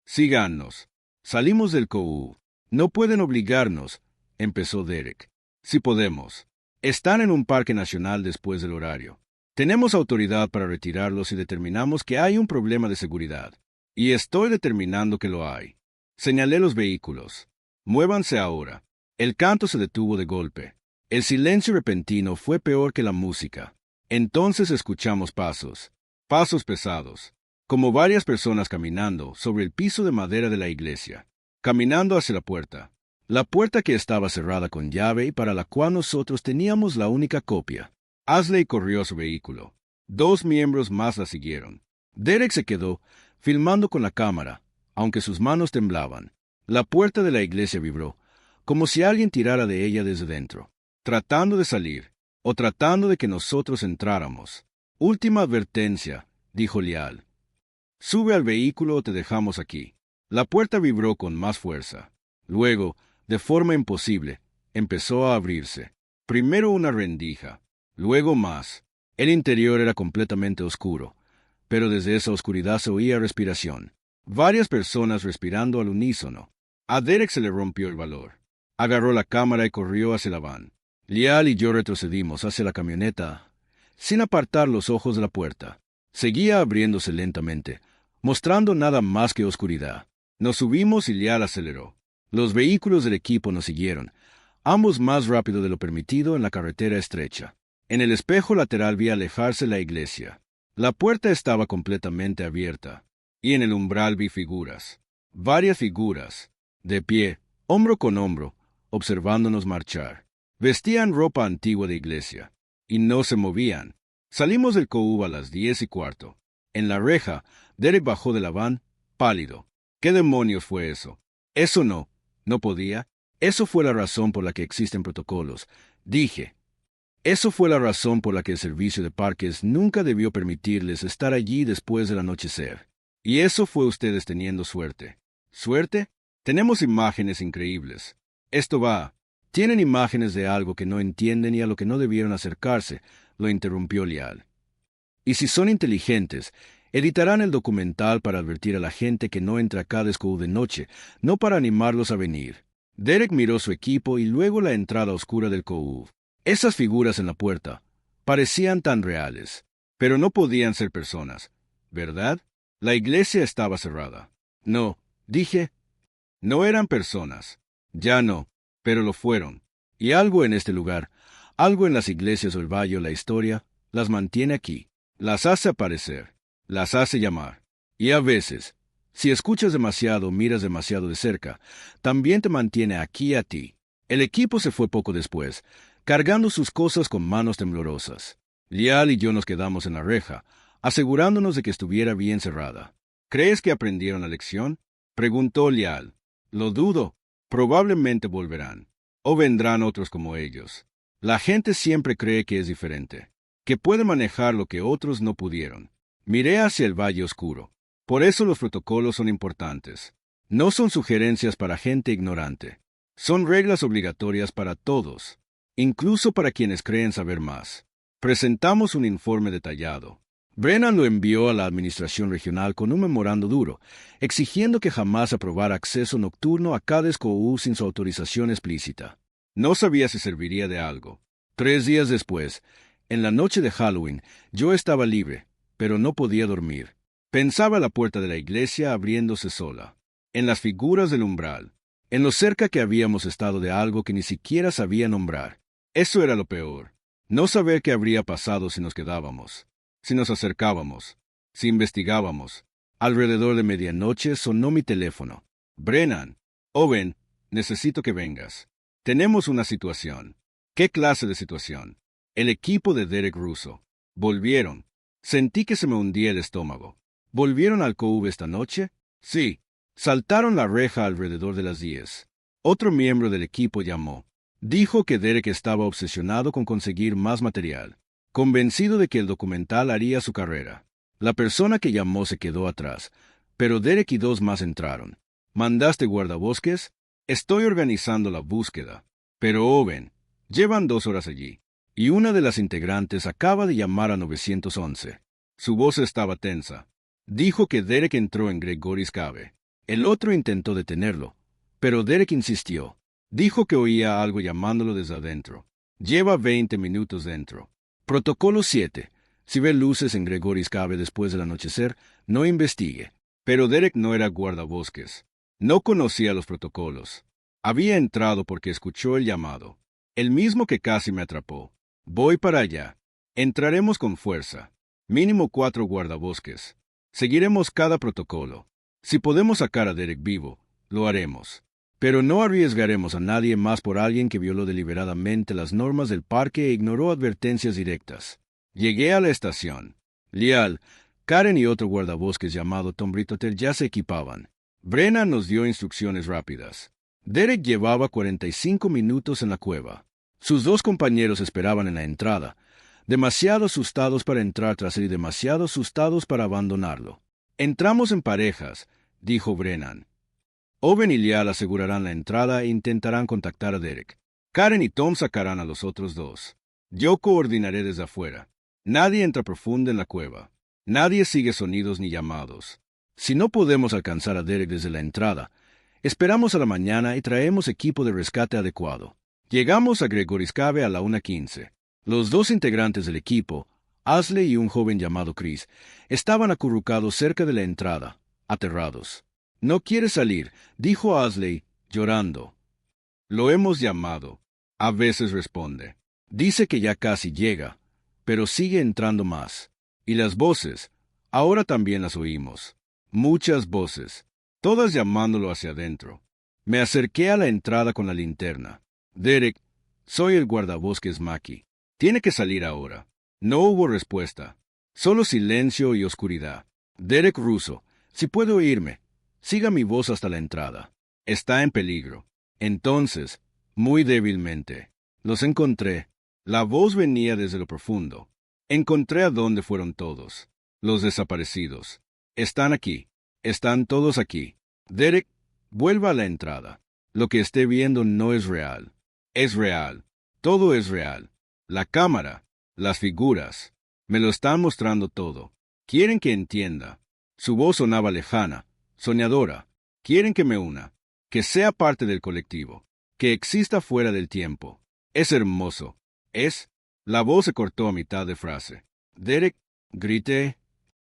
Síganos. Salimos del COU. No pueden obligarnos, empezó Derek. Si podemos. Están en un parque nacional después del horario. Tenemos autoridad para retirarlos si determinamos que hay un problema de seguridad. Y estoy determinando que lo hay. Señalé los vehículos. Muévanse ahora. El canto se detuvo de golpe. El silencio repentino fue peor que la música. Entonces escuchamos pasos. Pasos pesados. Como varias personas caminando sobre el piso de madera de la iglesia. Caminando hacia la puerta. La puerta que estaba cerrada con llave y para la cual nosotros teníamos la única copia. Ashley corrió a su vehículo. 2 miembros más la siguieron. Derek se quedó, filmando con la cámara, aunque sus manos temblaban. La puerta de la iglesia vibró, como si alguien tirara de ella desde dentro, tratando de salir, o tratando de que nosotros entráramos. Última advertencia, dijo Lial. Sube al vehículo o te dejamos aquí. La puerta vibró con más fuerza. Luego, de forma imposible, empezó a abrirse. Primero una rendija, luego más. El interior era completamente oscuro, pero desde esa oscuridad se oía respiración. Varias personas respirando al unísono. A Derek se le rompió el valor. Agarró la cámara y corrió hacia la van. Lial y yo retrocedimos hacia la camioneta, sin apartar los ojos de la puerta. Seguía abriéndose lentamente, mostrando nada más que oscuridad. Nos subimos y Lial aceleró. Los vehículos del equipo nos siguieron, ambos más rápido de lo permitido en la carretera estrecha. En el espejo lateral vi alejarse la iglesia. La puerta estaba completamente abierta, y en el umbral vi figuras. Varias figuras, de pie, hombro con hombro, observándonos marchar. Vestían ropa antigua de iglesia, y no se movían. Salimos del COU a las 10:15. En la reja, Derek bajó de la van, pálido. ¿Qué demonios fue eso? Eso no podía. Eso fue la razón por la que existen protocolos, dije. Eso fue la razón por la que el servicio de parques nunca debió permitirles estar allí después del anochecer. Y eso fue ustedes teniendo suerte. ¿Suerte? Tenemos imágenes increíbles. Esto va. Tienen imágenes de algo que no entienden y a lo que no debieron acercarse, lo interrumpió Lial. Y si son inteligentes, editarán el documental para advertir a la gente que no entra a Cades COU de noche, no para animarlos a venir. Derek miró su equipo y luego la entrada oscura del COU. Esas figuras en la puerta parecían tan reales, pero no podían ser personas, ¿verdad? La iglesia estaba cerrada. No, dije, no eran personas. Ya no, pero lo fueron. Y algo en este lugar, algo en las iglesias o el valle o la historia, las mantiene aquí, las hace aparecer, las hace llamar. Y a veces, si escuchas demasiado, miras demasiado de cerca, también te mantiene aquí a ti. El equipo se fue poco después, cargando sus cosas con manos temblorosas. Lial y yo nos quedamos en la reja, asegurándonos de que estuviera bien cerrada. ¿Crees que aprendieron la lección? Preguntó Lial. Lo dudo. Probablemente volverán. O vendrán otros como ellos. La gente siempre cree que es diferente, que puede manejar lo que otros no pudieron. Miré hacia el valle oscuro. Por eso los protocolos son importantes. No son sugerencias para gente ignorante. Son reglas obligatorias para todos, incluso para quienes creen saber más. Presentamos un informe detallado. Brennan lo envió a la administración regional con un memorando duro, exigiendo que jamás aprobara acceso nocturno a Cades COU sin su autorización explícita. No sabía si serviría de algo. 3 días después, en la noche de Halloween, yo estaba libre, pero no podía dormir. Pensaba la puerta de la iglesia abriéndose sola, en las figuras del umbral, en lo cerca que habíamos estado de algo que ni siquiera sabía nombrar. Eso era lo peor, no saber qué habría pasado si nos quedábamos, si nos acercábamos, si investigábamos. Alrededor de medianoche sonó mi teléfono. Brennan, Owen, necesito que vengas. Tenemos una situación. ¿Qué clase de situación? El equipo de Derek Russo. Volvieron. Sentí que se me hundía el estómago. ¿Volvieron al COU esta noche? Sí. Saltaron la reja alrededor de las 10. Otro miembro del equipo llamó. Dijo que Derek estaba obsesionado con conseguir más material, convencido de que el documental haría su carrera. La persona que llamó se quedó atrás, pero Derek y dos más entraron. ¿Mandaste guardabosques? Estoy organizando la búsqueda. Pero Owen, llevan 2 horas allí. Y una de las integrantes acaba de llamar a 911. Su voz estaba tensa. Dijo que Derek entró en Gregory's Cave. El otro intentó detenerlo, pero Derek insistió. Dijo que oía algo llamándolo desde adentro. Lleva 20 minutos dentro. Protocolo 7. Si ve luces en Gregory's Cave después del anochecer, no investigue. Pero Derek no era guardabosques. No conocía los protocolos. Había entrado porque escuchó el llamado. El mismo que casi me atrapó. Voy para allá. Entraremos con fuerza. Mínimo 4 guardabosques. Seguiremos cada protocolo. Si podemos sacar a Derek vivo, lo haremos. Pero no arriesgaremos a nadie más por alguien que violó deliberadamente las normas del parque e ignoró advertencias directas. Llegué a la estación. Lial, Karen y otro guardabosques llamado Tom Britoter ya se equipaban. Brennan nos dio instrucciones rápidas. Derek llevaba 45 minutos en la cueva. Sus 2 compañeros esperaban en la entrada, demasiado asustados para entrar tras él y demasiado asustados para abandonarlo. Entramos en parejas, dijo Brennan. Owen y Lial asegurarán la entrada e intentarán contactar a Derek. Karen y Tom sacarán a los otros 2. Yo coordinaré desde afuera. Nadie entra profundo en la cueva. Nadie sigue sonidos ni llamados. Si no podemos alcanzar a Derek desde la entrada, esperamos a la mañana y traemos equipo de rescate adecuado. Llegamos a Gregory's Cave a la 1:15. Los 2 integrantes del equipo, Asley y un joven llamado Chris, estaban acurrucados cerca de la entrada, aterrados. «No quiere salir», dijo Asley, llorando. «Lo hemos llamado. A veces responde. Dice que ya casi llega, pero sigue entrando más. Y las voces, ahora también las oímos. Muchas voces, todas llamándolo hacia adentro». Me acerqué a la entrada con la linterna. «Derek, soy el guardabosques Mackie. Tiene que salir ahora». No hubo respuesta. Solo silencio y oscuridad. «Derek Russo, si puede oírme, siga mi voz hasta la entrada. Está en peligro». Entonces, muy débilmente, los encontré. La voz venía desde lo profundo. Encontré a dónde fueron todos. Los desaparecidos. Están aquí. Están todos aquí. Derek, vuelva a la entrada. Lo que esté viendo no es real. Es real. Todo es real. La cámara, las figuras, me lo están mostrando todo. Quieren que entienda. Su voz sonaba lejana, soñadora. Quieren que me una, que sea parte del colectivo, que exista fuera del tiempo. Es hermoso. Es. La voz se cortó a mitad de frase. Derek, grité.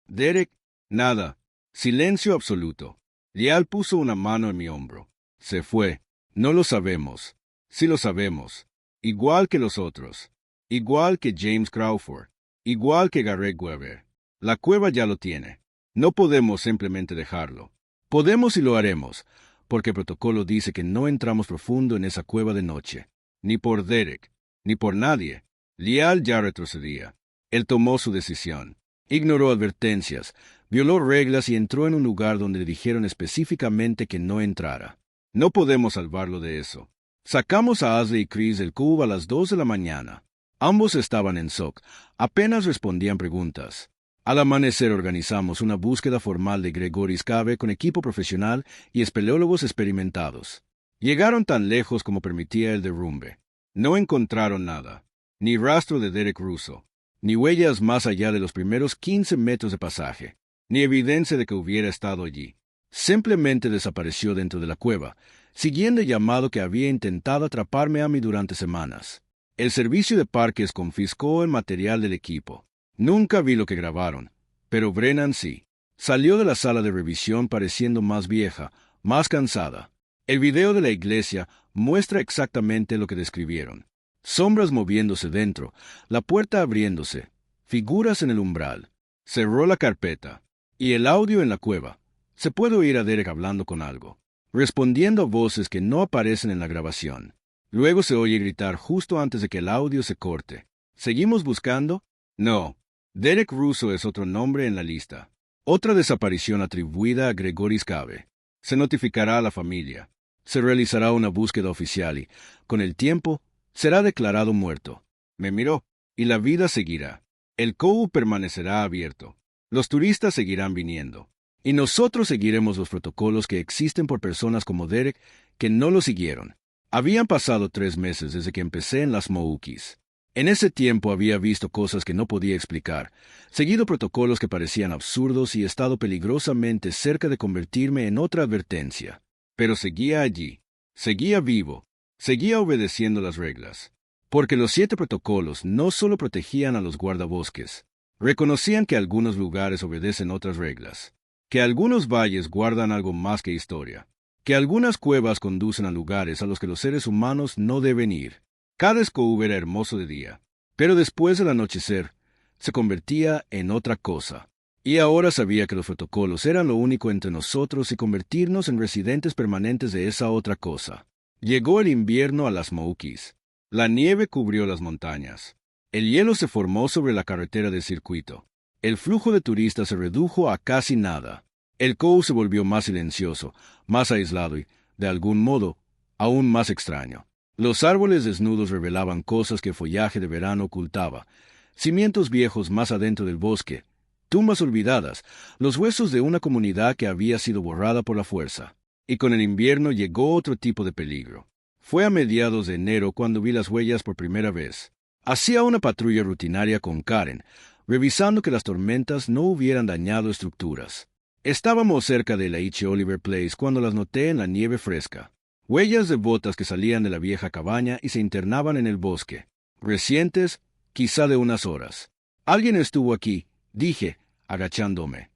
Derek, nada. Silencio absoluto. Lial puso una mano en mi hombro. Se fue. No lo sabemos. Sí lo sabemos. Igual que los otros. Igual que James Crawford. Igual que Garrett Weber. La cueva ya lo tiene. No podemos simplemente dejarlo. Podemos y lo haremos, porque el protocolo dice que no entramos profundo en esa cueva de noche. Ni por Derek, ni por nadie. Lial ya retrocedía. Él tomó su decisión. Ignoró advertencias, violó reglas y entró en un lugar donde le dijeron específicamente que no entrara. No podemos salvarlo de eso. Sacamos a Asley y Chris del cubo a las 2 de la mañana. Ambos estaban en shock. Apenas respondían preguntas. Al amanecer organizamos una búsqueda formal de Gregory's Cave con equipo profesional y espeleólogos experimentados. Llegaron tan lejos como permitía el derrumbe. No encontraron nada. Ni rastro de Derek Russo. Ni huellas más allá de los primeros 15 metros de pasaje. Ni evidencia de que hubiera estado allí. Simplemente desapareció dentro de la cueva, siguiendo el llamado que había intentado atraparme a mí durante semanas. El servicio de parques confiscó el material del equipo. Nunca vi lo que grabaron, pero Brennan sí. Salió de la sala de revisión pareciendo más vieja, más cansada. El video de la iglesia muestra exactamente lo que describieron. Sombras moviéndose dentro, la puerta abriéndose, figuras en el umbral. Cerró la carpeta. Y el audio en la cueva. Se puede oír a Derek hablando con algo, respondiendo a voces que no aparecen en la grabación. Luego se oye gritar justo antes de que el audio se corte. ¿Seguimos buscando? No. Derek Russo es otro nombre en la lista. Otra desaparición atribuida a Gregory's Cave. Se notificará a la familia. Se realizará una búsqueda oficial y, con el tiempo, será declarado muerto. Me miró, y la vida seguirá. El COU permanecerá abierto. Los turistas seguirán viniendo. Y nosotros seguiremos los protocolos que existen por personas como Derek que no lo siguieron. Habían pasado 3 meses desde que empecé en las Smokies. En ese tiempo había visto cosas que no podía explicar, seguido protocolos que parecían absurdos y estado peligrosamente cerca de convertirme en otra advertencia. Pero seguía allí, seguía vivo, seguía obedeciendo las reglas. Porque los 7 protocolos no solo protegían a los guardabosques, reconocían que algunos lugares obedecen otras reglas, que algunos valles guardan algo más que historia, que algunas cuevas conducen a lugares a los que los seres humanos no deben ir. Cada SCOU era hermoso de día, pero después del anochecer se convertía en otra cosa. Y ahora sabía que los protocolos eran lo único entre nosotros y convertirnos en residentes permanentes de esa otra cosa. Llegó el invierno a las Smokies. La nieve cubrió las montañas. El hielo se formó sobre la carretera de circuito. El flujo de turistas se redujo a casi nada. El COU se volvió más silencioso, más aislado y, de algún modo, aún más extraño. Los árboles desnudos revelaban cosas que el follaje de verano ocultaba. Cimientos viejos más adentro del bosque. Tumbas olvidadas, los huesos de una comunidad que había sido borrada por la fuerza. Y con el invierno llegó otro tipo de peligro. Fue a mediados de enero cuando vi las huellas por primera vez. Hacía una patrulla rutinaria con Karen, revisando que las tormentas no hubieran dañado estructuras. Estábamos cerca de la H. Oliver Place cuando las noté en la nieve fresca. Huellas de botas que salían de la vieja cabaña y se internaban en el bosque. Recientes, quizá de unas horas. Alguien estuvo aquí, dije, agachándome.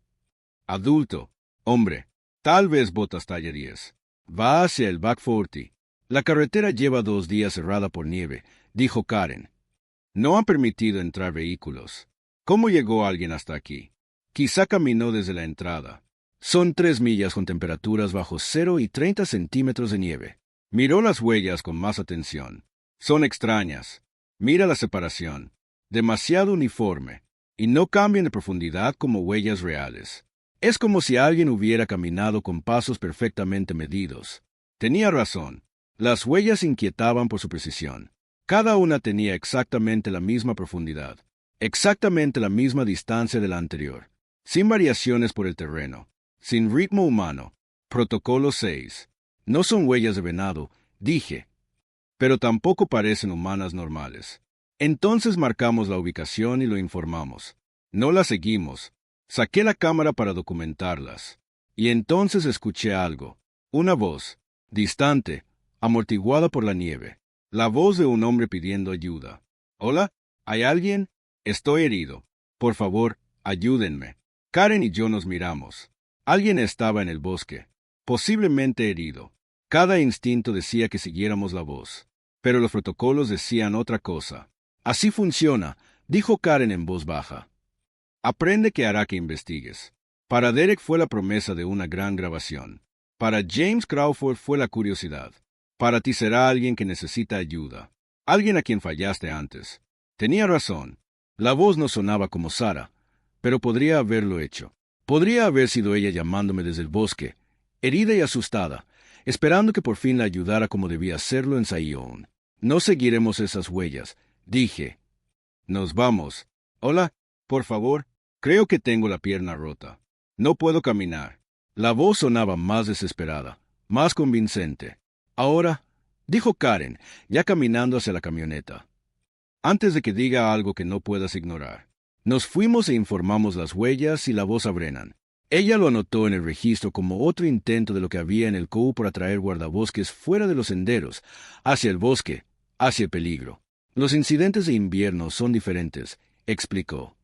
Adulto, hombre, tal vez botas talla 10. Va hacia el Back 40. La carretera lleva 2 días cerrada por nieve, dijo Karen. No han permitido entrar vehículos. ¿Cómo llegó alguien hasta aquí? Quizá caminó desde la entrada. Son 3 millas con temperaturas bajo 0 y 30 centímetros de nieve. Miró las huellas con más atención. Son extrañas. Mira la separación. Demasiado uniforme. Y no cambian de profundidad como huellas reales. Es como si alguien hubiera caminado con pasos perfectamente medidos. Tenía razón. Las huellas inquietaban por su precisión. Cada una tenía exactamente la misma profundidad. Exactamente la misma distancia de la anterior. Sin variaciones por el terreno. Sin ritmo humano. Protocolo 6. No son huellas de venado, dije. Pero tampoco parecen humanas normales. Entonces marcamos la ubicación y lo informamos. No las seguimos. Saqué la cámara para documentarlas. Y entonces escuché algo. Una voz. Distante. Amortiguada por la nieve. La voz de un hombre pidiendo ayuda. ¿Hola? ¿Hay alguien? Estoy herido. Por favor, ayúdenme. Karen y yo nos miramos. Alguien estaba en el bosque, posiblemente herido. Cada instinto decía que siguiéramos la voz, pero los protocolos decían otra cosa. Así funciona, dijo Karen en voz baja. Aprende que hará que investigues. Para Derek fue la promesa de una gran grabación. Para James Crawford fue la curiosidad. Para ti será alguien que necesita ayuda. Alguien a quien fallaste antes. Tenía razón. La voz no sonaba como Sara, pero podría haberlo hecho. Podría haber sido ella llamándome desde el bosque, herida y asustada, esperando que por fin la ayudara como debía hacerlo en Zion. No seguiremos esas huellas, dije. Nos vamos. Hola, por favor, creo que tengo la pierna rota. No puedo caminar. La voz sonaba más desesperada, más convincente. Ahora, dijo Karen, ya caminando hacia la camioneta. Antes de que diga algo que no puedas ignorar. Nos fuimos e informamos las huellas y la voz a Brennan. Ella lo anotó en el registro como otro intento de lo que había en el COU por atraer guardabosques fuera de los senderos, hacia el bosque, hacia el peligro. Los incidentes de invierno son diferentes, explicó.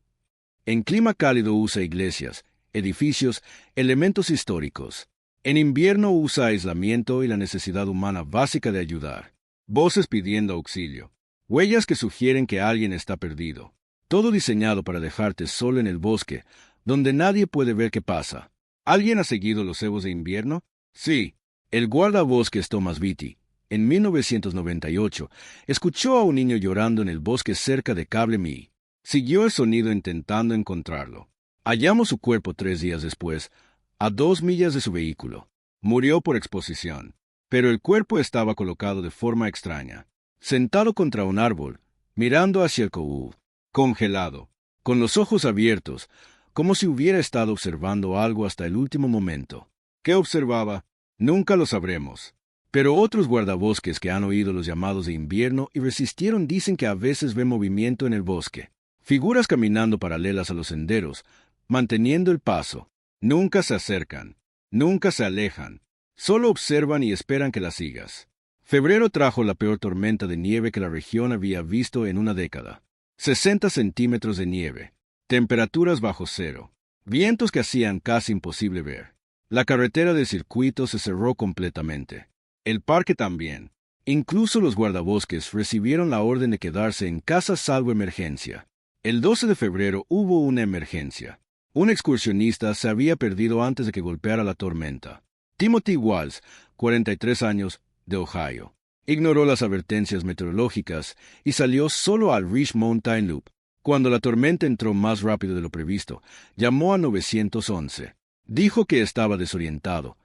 En clima cálido usa iglesias, edificios, elementos históricos. En invierno usa aislamiento y la necesidad humana básica de ayudar. Voces pidiendo auxilio. Huellas que sugieren que alguien está perdido. Todo diseñado para dejarte solo en el bosque, donde nadie puede ver qué pasa. ¿Alguien ha seguido los cebos de invierno? Sí. El guardabosques Thomas Beatty, en 1998, escuchó a un niño llorando en el bosque cerca de Cable Me. Siguió el sonido intentando encontrarlo. Hallamos su cuerpo 3 días después, a 2 millas de su vehículo. Murió por exposición. Pero el cuerpo estaba colocado de forma extraña, sentado contra un árbol, mirando hacia el coú, congelado, con los ojos abiertos, como si hubiera estado observando algo hasta el último momento. ¿Qué observaba? Nunca lo sabremos. Pero otros guardabosques que han oído los llamados de invierno y resistieron dicen que a veces ven movimiento en el bosque. Figuras caminando paralelas a los senderos, manteniendo el paso. Nunca se acercan, nunca se alejan, solo observan y esperan que las sigas. Febrero trajo la peor tormenta de nieve que la región había visto en una década. 60 centímetros de nieve, temperaturas bajo cero, vientos que hacían casi imposible ver. La carretera de circuito se cerró completamente. El parque también. Incluso los guardabosques recibieron la orden de quedarse en casa salvo emergencia. El 12 de febrero hubo una emergencia. Un excursionista se había perdido antes de que golpeara la tormenta. Timothy Walls, 43 años, de Ohio, ignoró las advertencias meteorológicas y salió solo al Rich Mountain Loop. Cuando la tormenta entró más rápido de lo previsto, llamó a 911. Dijo que estaba desorientado,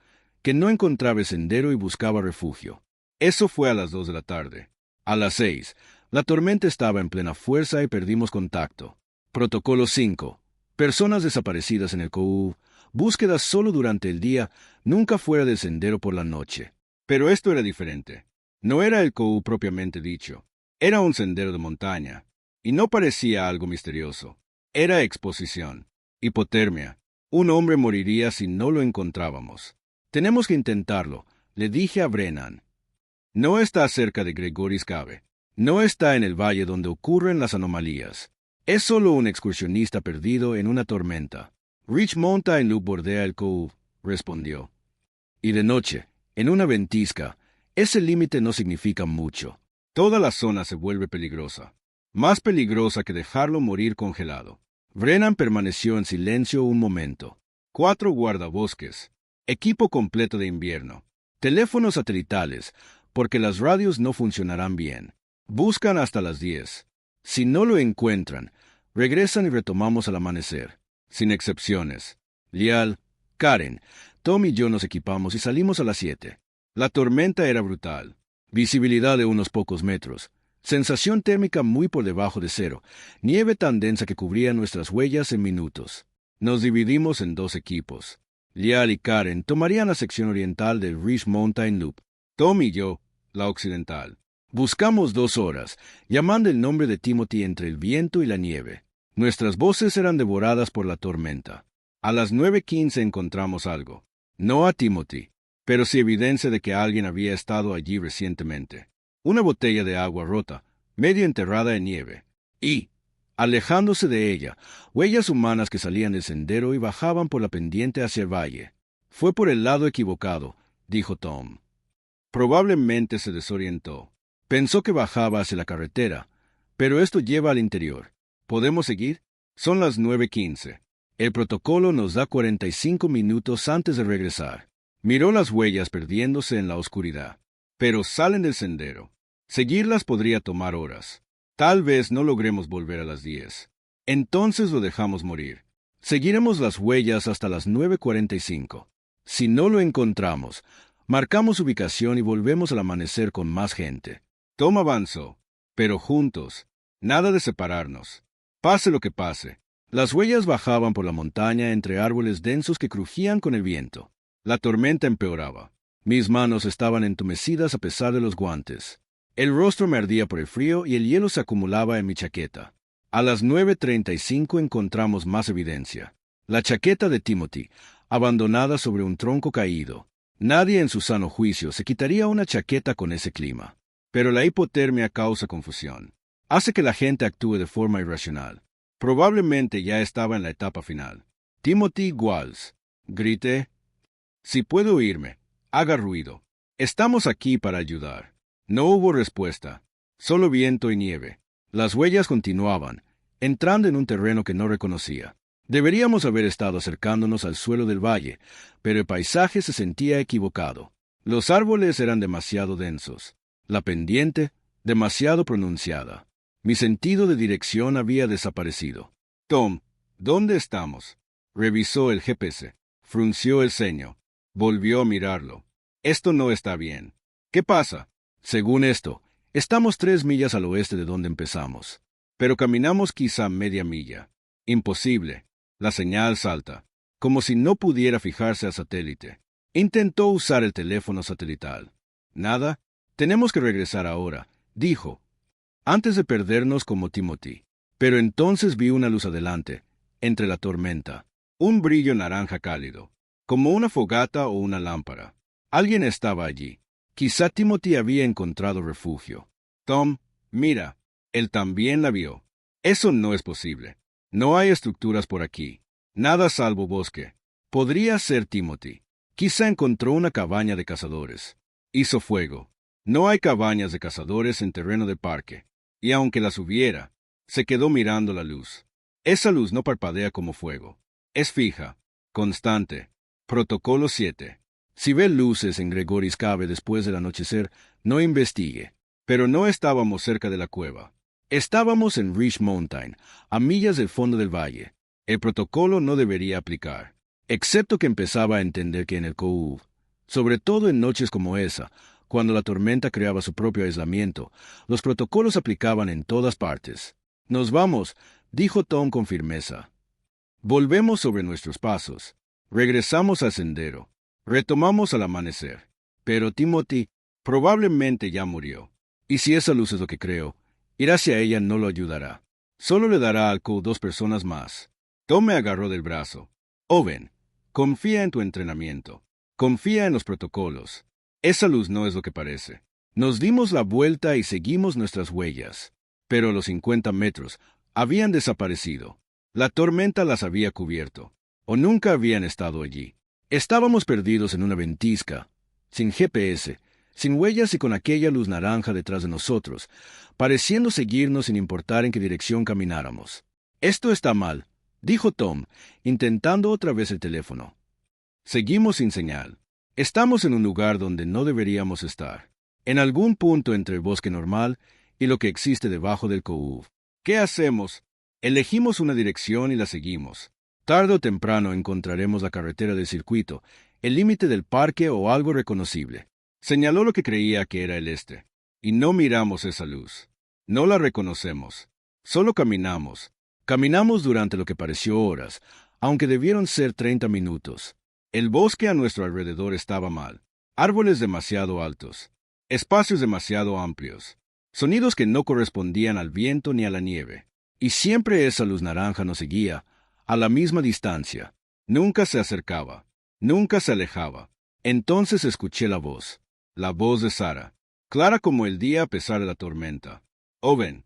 que no encontraba el sendero y buscaba refugio. Eso fue a las 2 de la tarde. A las 6, la tormenta estaba en plena fuerza y perdimos contacto. Protocolo 5. Personas desaparecidas en el COU. Búsquedas solo durante el día, nunca fuera del sendero por la noche. Pero esto era diferente. No era el COU propiamente dicho. Era un sendero de montaña. Y no parecía algo misterioso. Era exposición. Hipotermia. Un hombre moriría si no lo encontrábamos. Tenemos que intentarlo, le dije a Brennan. No está cerca de Gregory's Cave. No está en el valle donde ocurren las anomalías. Es solo un excursionista perdido en una tormenta. Rich Mountain Loop bordea el COU, respondió. Y de noche, en una ventisca, ese límite no significa mucho. Toda la zona se vuelve peligrosa. Más peligrosa que dejarlo morir congelado. Brennan permaneció en silencio un momento. 4 guardabosques. Equipo completo de invierno. Teléfonos satelitales, porque las radios no funcionarán bien. Buscan hasta las 10. Si no lo encuentran, regresan y retomamos al amanecer. Sin excepciones. Lial, Karen, Tom y yo nos equipamos y salimos a las 7. La tormenta era brutal. Visibilidad de unos pocos metros. Sensación térmica muy por debajo de cero. Nieve tan densa que cubría nuestras huellas en minutos. Nos dividimos en 2 equipos. Lial y Karen tomarían la sección oriental del Rich Mountain Loop. Tom y yo, la occidental. Buscamos 2 horas, llamando el nombre de Timothy entre el viento y la nieve. Nuestras voces eran devoradas por la tormenta. A las 9:15 encontramos algo. No a Timothy, pero sí evidencia de que alguien había estado allí recientemente. Una botella de agua rota, medio enterrada en nieve. Y, alejándose de ella, huellas humanas que salían del sendero y bajaban por la pendiente hacia el valle. Fue por el lado equivocado, dijo Tom. Probablemente se desorientó. Pensó que bajaba hacia la carretera, pero esto lleva al interior. ¿Podemos seguir? Son las 9:15. El protocolo nos da 45 minutos antes de regresar. Miró las huellas perdiéndose en la oscuridad. Pero salen del sendero. Seguirlas podría tomar horas. Tal vez no logremos volver a las 10. Entonces lo dejamos morir. Seguiremos las huellas hasta las 9:45. Si no lo encontramos, marcamos ubicación y volvemos al amanecer con más gente. Tom avanzó, pero juntos, nada de separarnos. Pase lo que pase. Las huellas bajaban por la montaña entre árboles densos que crujían con el viento. La tormenta empeoraba. Mis manos estaban entumecidas a pesar de los guantes. El rostro me ardía por el frío y el hielo se acumulaba en mi chaqueta. A las 9:35 encontramos más evidencia. La chaqueta de Timothy, abandonada sobre un tronco caído. Nadie en su sano juicio se quitaría una chaqueta con ese clima. Pero la hipotermia causa confusión. Hace que la gente actúe de forma irracional. Probablemente ya estaba en la etapa final. Timothy Walls. Grité. Si puedo oírme, haga ruido. Estamos aquí para ayudar. No hubo respuesta. Solo viento y nieve. Las huellas continuaban, entrando en un terreno que no reconocía. Deberíamos haber estado acercándonos al suelo del valle, pero el paisaje se sentía equivocado. Los árboles eran demasiado densos. La pendiente, demasiado pronunciada. Mi sentido de dirección había desaparecido. Tom, ¿dónde estamos? Revisó el GPS. Frunció el ceño. Volvió a mirarlo. Esto no está bien. ¿Qué pasa? Según esto, estamos 3 millas al oeste de donde empezamos. Pero caminamos quizá media milla. Imposible. La señal salta. Como si no pudiera fijarse al satélite. Intentó usar el teléfono satelital. Nada. Tenemos que regresar ahora, dijo, antes de perdernos como Timothy. Pero entonces vi una luz adelante, entre la tormenta. Un brillo naranja cálido, como una fogata o una lámpara. Alguien estaba allí. Quizá Timothy había encontrado refugio. Tom, mira. Él también la vio. Eso no es posible. No hay estructuras por aquí. Nada salvo bosque. Podría ser Timothy. Quizá encontró una cabaña de cazadores. Hizo fuego. No hay cabañas de cazadores en terreno de parque. Y aunque las hubiera, se quedó mirando la luz. Esa luz no parpadea como fuego. Es fija, constante. Protocolo 7. Si ve luces en Gregory's Cave después del anochecer, no investigue. Pero no estábamos cerca de la cueva. Estábamos en Rich Mountain, a millas del fondo del valle. El protocolo no debería aplicar, excepto que empezaba a entender que en el Cove, sobre todo en noches como esa, cuando la tormenta creaba su propio aislamiento, los protocolos aplicaban en todas partes. Nos vamos, dijo Tom con firmeza. Volvemos sobre nuestros pasos. Regresamos al sendero. Retomamos al amanecer. Pero Timothy probablemente ya murió. Y si esa luz es lo que creo, ir hacia ella no lo ayudará. Solo le dará al Cove 2 personas más. Tom me agarró del brazo. Owen, confía en tu entrenamiento. Confía en los protocolos. Esa luz no es lo que parece. Nos dimos la vuelta y seguimos nuestras huellas. Pero a los 50 metros habían desaparecido. La tormenta las había cubierto. O nunca habían estado allí. Estábamos perdidos en una ventisca, sin GPS, sin huellas y con aquella luz naranja detrás de nosotros, pareciendo seguirnos sin importar en qué dirección camináramos. Esto está mal, dijo Tom, intentando otra vez el teléfono. Seguimos sin señal. Estamos en un lugar donde no deberíamos estar, en algún punto entre el bosque normal y lo que existe debajo del Cove. ¿Qué hacemos? Elegimos una dirección y la seguimos. Tarde o temprano encontraremos la carretera del circuito, el límite del parque o algo reconocible. Señaló lo que creía que era el este. Y no miramos esa luz. No la reconocemos. Solo caminamos. Caminamos durante lo que pareció horas, aunque debieron ser 30 minutos. El bosque a nuestro alrededor estaba mal. Árboles demasiado altos. Espacios demasiado amplios. Sonidos que no correspondían al viento ni a la nieve. Y siempre esa luz naranja nos seguía, a la misma distancia. Nunca se acercaba. Nunca se alejaba. Entonces escuché la voz de Sara, clara como el día a pesar de la tormenta. Owen,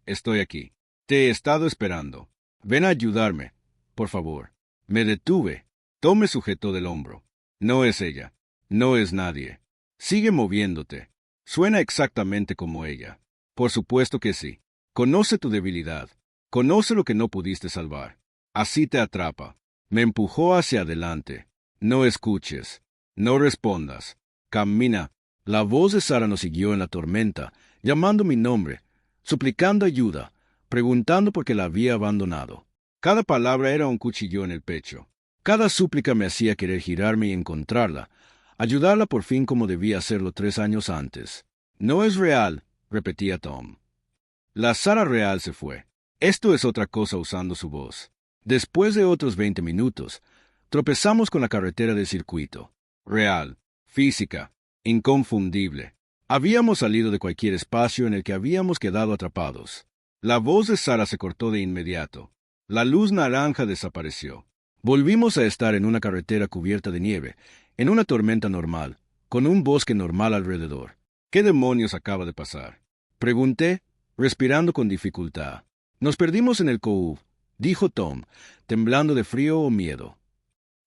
estoy aquí. Te he estado esperando. Ven a ayudarme, por favor. Me detuve. Tom me sujetó del hombro. No es ella. No es nadie. Sigue moviéndote. Suena exactamente como ella. Por supuesto que sí. Conoce tu debilidad. Conoce lo que no pudiste salvar. Así te atrapa. Me empujó hacia adelante. No escuches. No respondas. Camina. La voz de Sara nos siguió en la tormenta, llamando mi nombre, suplicando ayuda, preguntando por qué la había abandonado. Cada palabra era un cuchillo en el pecho. Cada súplica me hacía querer girarme y encontrarla, ayudarla por fin como debía hacerlo 3 años antes. No es real, repetía Tom. La Sara real se fue. Esto es otra cosa usando su voz. Después de otros 20 minutos, tropezamos con la carretera del circuito. Real, física, inconfundible. Habíamos salido de cualquier espacio en el que habíamos quedado atrapados. La voz de Sara se cortó de inmediato. La luz naranja desapareció. Volvimos a estar en una carretera cubierta de nieve, en una tormenta normal, con un bosque normal alrededor. ¿Qué demonios acaba de pasar? Pregunté, respirando con dificultad. Nos perdimos en el Cove, dijo Tom, temblando de frío o miedo.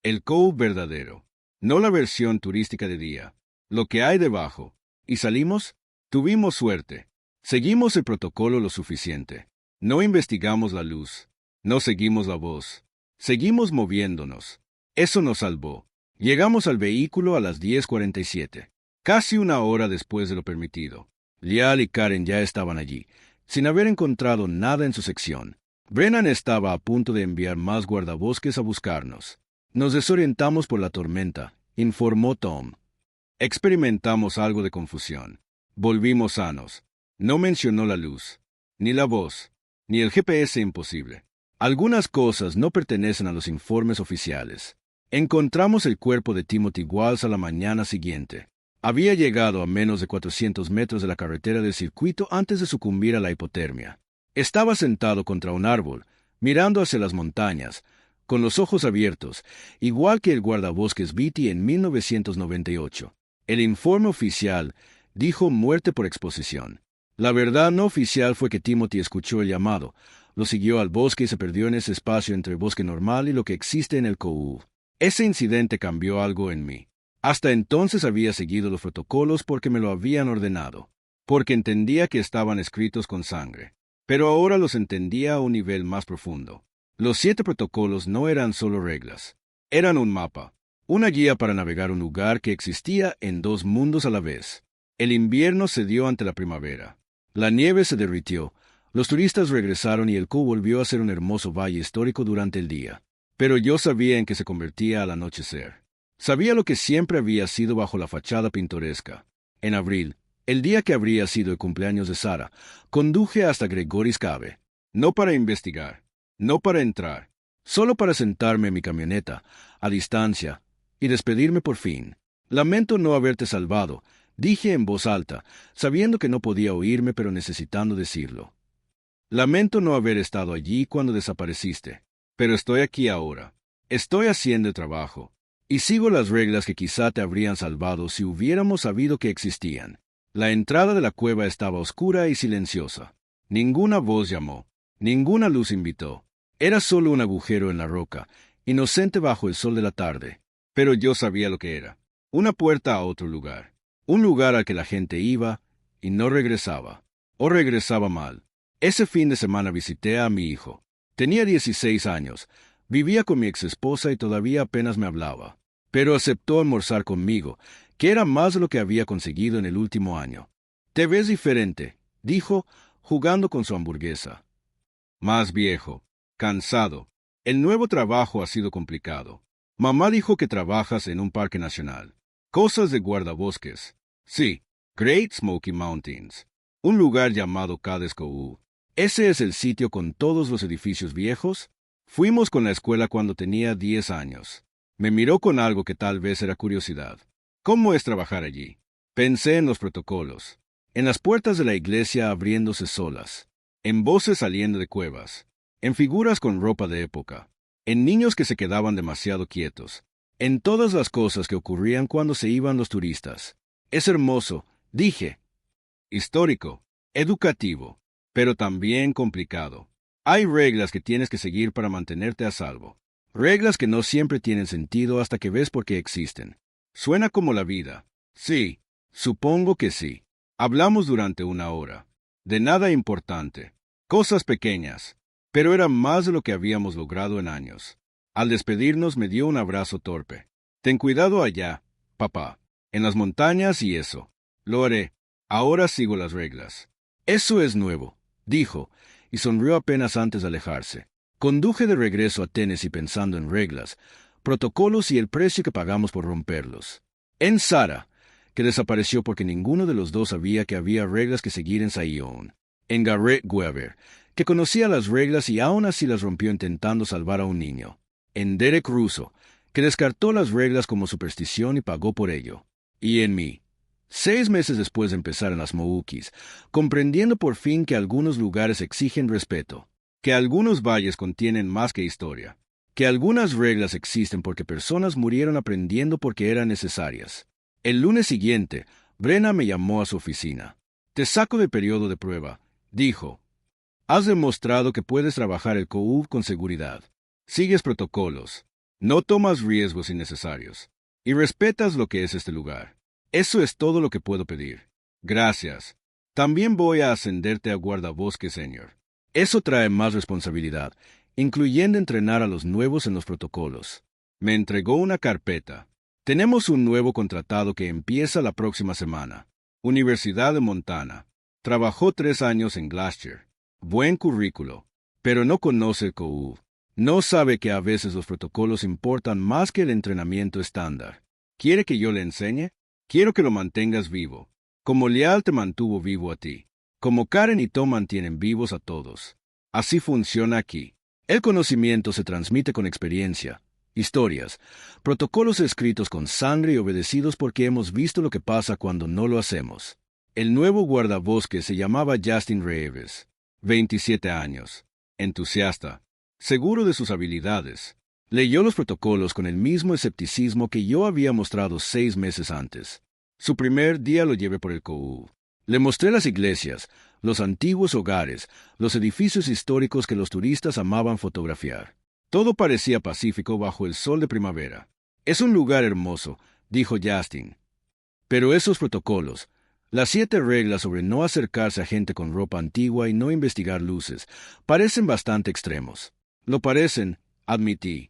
El Cove verdadero, no la versión turística de día, lo que hay debajo. ¿Y salimos? Tuvimos suerte. Seguimos el protocolo lo suficiente. No investigamos la luz. No seguimos la voz. Seguimos moviéndonos. Eso nos salvó. Llegamos al vehículo a las 10:47, casi una hora después de lo permitido. Lial y Karen ya estaban allí, sin haber encontrado nada en su sección. Brennan estaba a punto de enviar más guardabosques a buscarnos. Nos desorientamos por la tormenta, informó Tom. Experimentamos algo de confusión. Volvimos sanos. No mencionó la luz, ni la voz, ni el GPS imposible. Algunas cosas no pertenecen a los informes oficiales. Encontramos el cuerpo de Timothy Walsh a la mañana siguiente. Había llegado a menos de 400 metros de la carretera del circuito antes de sucumbir a la hipotermia. Estaba sentado contra un árbol, mirando hacia las montañas, con los ojos abiertos, igual que el guardabosques Beatty en 1998. El informe oficial dijo muerte por exposición. La verdad no oficial fue que Timothy escuchó el llamado, lo siguió al bosque y se perdió en ese espacio entre el bosque normal y lo que existe en el COU. Ese incidente cambió algo en mí. Hasta entonces había seguido los protocolos porque me lo habían ordenado, porque entendía que estaban escritos con sangre. Pero ahora los entendía a un nivel más profundo. Los 7 protocolos no eran solo reglas. Eran un mapa, una guía para navegar un lugar que existía en 2 mundos a la vez. El invierno cedió ante la primavera. La nieve se derritió, los turistas regresaron y el COU volvió a ser un hermoso valle histórico durante el día. Pero yo sabía en qué se convertía al anochecer. Sabía lo que siempre había sido bajo la fachada pintoresca. En abril, el día que habría sido el cumpleaños de Sara, conduje hasta Gregory's Cave. No para investigar, no para entrar, solo para sentarme en mi camioneta, a distancia, y despedirme por fin. Lamento no haberte salvado, dije en voz alta, sabiendo que no podía oírme pero necesitando decirlo. Lamento no haber estado allí cuando desapareciste, pero estoy aquí ahora. Estoy haciendo el trabajo, y sigo las reglas que quizá te habrían salvado si hubiéramos sabido que existían. La entrada de la cueva estaba oscura y silenciosa. Ninguna voz llamó, ninguna luz invitó. Era solo un agujero en la roca, inocente bajo el sol de la tarde. Pero yo sabía lo que era. Una puerta a otro lugar. Un lugar al que la gente iba y no regresaba. O regresaba mal. Ese fin de semana visité a mi hijo. Tenía 16 años. Vivía con mi exesposa y todavía apenas me hablaba. Pero aceptó almorzar conmigo, que era más de lo que había conseguido en el último año. «Te ves diferente», dijo, jugando con su hamburguesa. «Más viejo, cansado. El nuevo trabajo ha sido complicado. Mamá dijo que trabajas en un parque nacional. Cosas de guardabosques. Sí, Great Smoky Mountains. Un lugar llamado Cades COU. ¿Ese es el sitio con todos los edificios viejos? Fuimos con la escuela cuando tenía 10 años. Me miró con algo que tal vez era curiosidad. ¿Cómo es trabajar allí? Pensé en los protocolos, en las puertas de la iglesia abriéndose solas, en voces saliendo de cuevas, en figuras con ropa de época, en niños que se quedaban demasiado quietos, en todas las cosas que ocurrían cuando se iban los turistas. Es hermoso, dije. Histórico, educativo, pero también complicado. Hay reglas que tienes que seguir para mantenerte a salvo. Reglas que no siempre tienen sentido hasta que ves por qué existen. Suena como la vida. Sí, supongo que sí. Hablamos durante 1 hora. De nada importante. Cosas pequeñas. Pero era más de lo que habíamos logrado en años. Al despedirnos me dio un abrazo torpe. Ten cuidado allá, papá. En las montañas y eso. Lo haré. Ahora sigo las reglas. Eso es nuevo, dijo, y sonrió apenas antes de alejarse. Conduje de regreso a Tennessee pensando en reglas, protocolos y el precio que pagamos por romperlos. En Sara, que desapareció porque ninguno de los dos sabía que había reglas que seguir en Zion. En Garrett Weber, que conocía las reglas y aún así las rompió intentando salvar a un niño. En Derek Russo, que descartó las reglas como superstición y pagó por ello. Y en mí. 6 meses después de empezar en las Moukis, comprendiendo por fin que algunos lugares exigen respeto, que algunos valles contienen más que historia, que algunas reglas existen porque personas murieron aprendiendo porque eran necesarias. El lunes siguiente, Brenna me llamó a su oficina. «Te saco de periodo de prueba», dijo. «Has demostrado que puedes trabajar el COU con seguridad. Sigues protocolos. No tomas riesgos innecesarios. Y respetas lo que es este lugar. Eso es todo lo que puedo pedir. Gracias. También voy a ascenderte a guardabosque, señor. Eso trae más responsabilidad, incluyendo entrenar a los nuevos en los protocolos». Me entregó una carpeta. «Tenemos un nuevo contratado que empieza la próxima semana. Universidad de Montana. Trabajó 3 años en Glacier. Buen currículo, pero no conoce el COU. No sabe que a veces los protocolos importan más que el entrenamiento estándar. ¿Quiere que yo le enseñe? Quiero que lo mantengas vivo, como Leal te mantuvo vivo a ti, como Karen y Tom mantienen vivos a todos. Así funciona aquí. El conocimiento se transmite con experiencia, historias, protocolos escritos con sangre y obedecidos porque hemos visto lo que pasa cuando no lo hacemos. El nuevo guardabosques se llamaba Justin Reeves, 27 años, entusiasta, seguro de sus habilidades. Leyó los protocolos con el mismo escepticismo que yo había mostrado 6 meses antes. Su primer día lo llevé por el COU. Le mostré las iglesias, los antiguos hogares, los edificios históricos que los turistas amaban fotografiar. Todo parecía pacífico bajo el sol de primavera. Es un lugar hermoso, dijo Justin. Pero esos protocolos, las 7 reglas sobre no acercarse a gente con ropa antigua y no investigar luces, parecen bastante extremos. Lo parecen, admití.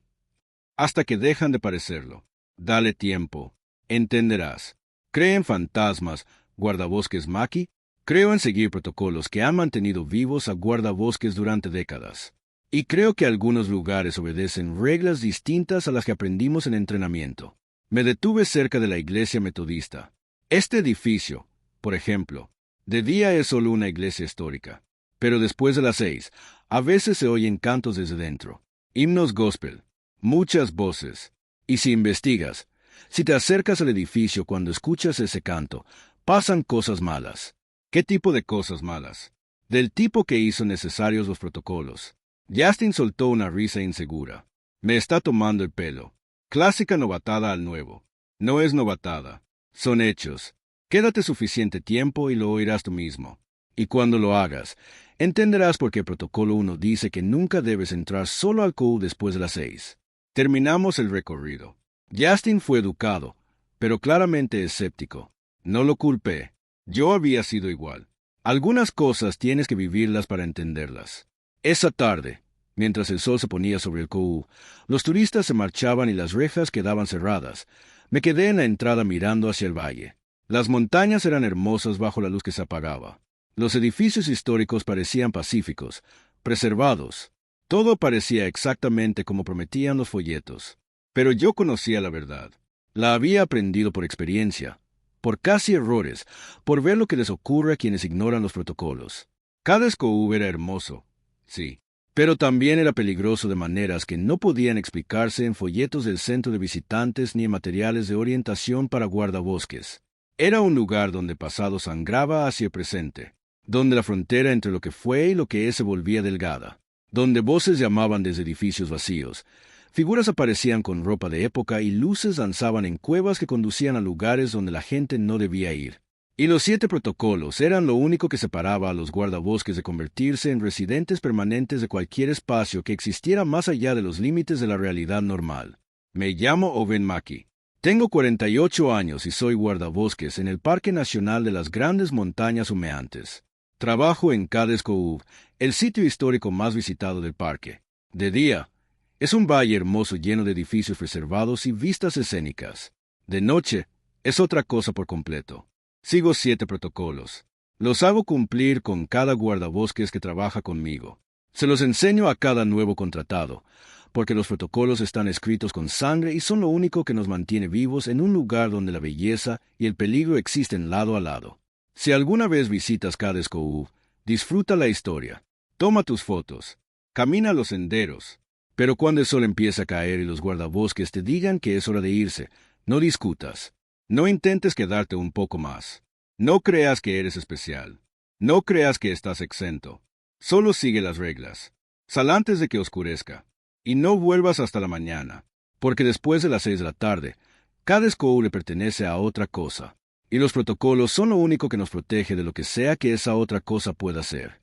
Hasta que dejan de parecerlo. Dale tiempo. Entenderás. ¿Cree en fantasmas, guardabosques Maki? Creo en seguir protocolos que han mantenido vivos a guardabosques durante décadas. Y creo que algunos lugares obedecen reglas distintas a las que aprendimos en entrenamiento. Me detuve cerca de la iglesia metodista. Este edificio, por ejemplo, de día es solo una iglesia histórica. Pero después de las 6, a veces se oyen cantos desde dentro. Himnos gospel. Muchas voces. Y si investigas, si te acercas al edificio cuando escuchas ese canto, pasan cosas malas. ¿Qué tipo de cosas malas? Del tipo que hizo necesarios los protocolos. Justin soltó una risa insegura. Me está tomando el pelo. Clásica novatada al nuevo. No es novatada. Son hechos. Quédate suficiente tiempo y lo oirás tú mismo. Y cuando lo hagas, entenderás por qué Protocolo 1 dice que nunca debes entrar solo al COU después de las 6. Terminamos el recorrido. Justin fue educado, pero claramente escéptico. No lo culpé. Yo había sido igual. Algunas cosas tienes que vivirlas para entenderlas. Esa tarde, mientras el sol se ponía sobre el COU, los turistas se marchaban y las rejas quedaban cerradas. Me quedé en la entrada mirando hacia el valle. Las montañas eran hermosas bajo la luz que se apagaba. Los edificios históricos parecían pacíficos, preservados. Todo parecía exactamente como prometían los folletos. Pero yo conocía la verdad. La había aprendido por experiencia, por casi errores, por ver lo que les ocurre a quienes ignoran los protocolos. Cada COU era hermoso, sí, pero también era peligroso de maneras que no podían explicarse en folletos del centro de visitantes ni en materiales de orientación para guardabosques. Era un lugar donde pasado sangraba hacia el presente, donde la frontera entre lo que fue y lo que es se volvía delgada, donde voces llamaban desde edificios vacíos, figuras aparecían con ropa de época y luces danzaban en cuevas que conducían a lugares donde la gente no debía ir. Y los 7 protocolos eran lo único que separaba a los guardabosques de convertirse en residentes permanentes de cualquier espacio que existiera más allá de los límites de la realidad normal. Me llamo Owen Maki. Tengo 48 años y soy guardabosques en el Parque Nacional de las Grandes Montañas Humeantes. Trabajo en Cades COU, el sitio histórico más visitado del parque. De día, es un valle hermoso lleno de edificios preservados y vistas escénicas. De noche, es otra cosa por completo. Sigo 7 protocolos. Los hago cumplir con cada guardabosques que trabaja conmigo. Se los enseño a cada nuevo contratado, porque los protocolos están escritos con sangre y son lo único que nos mantiene vivos en un lugar donde la belleza y el peligro existen lado a lado. Si alguna vez visitas Cades COU, disfruta la historia. Toma tus fotos. Camina los senderos. Pero cuando el sol empieza a caer y los guardabosques te digan que es hora de irse, no discutas. No intentes quedarte un poco más. No creas que eres especial. No creas que estás exento. Solo sigue las reglas. Sal antes de que oscurezca. Y no vuelvas hasta la mañana, porque después de las 6 de la tarde, Cades COU le pertenece a otra cosa. Y los protocolos son lo único que nos protege de lo que sea que esa otra cosa pueda ser.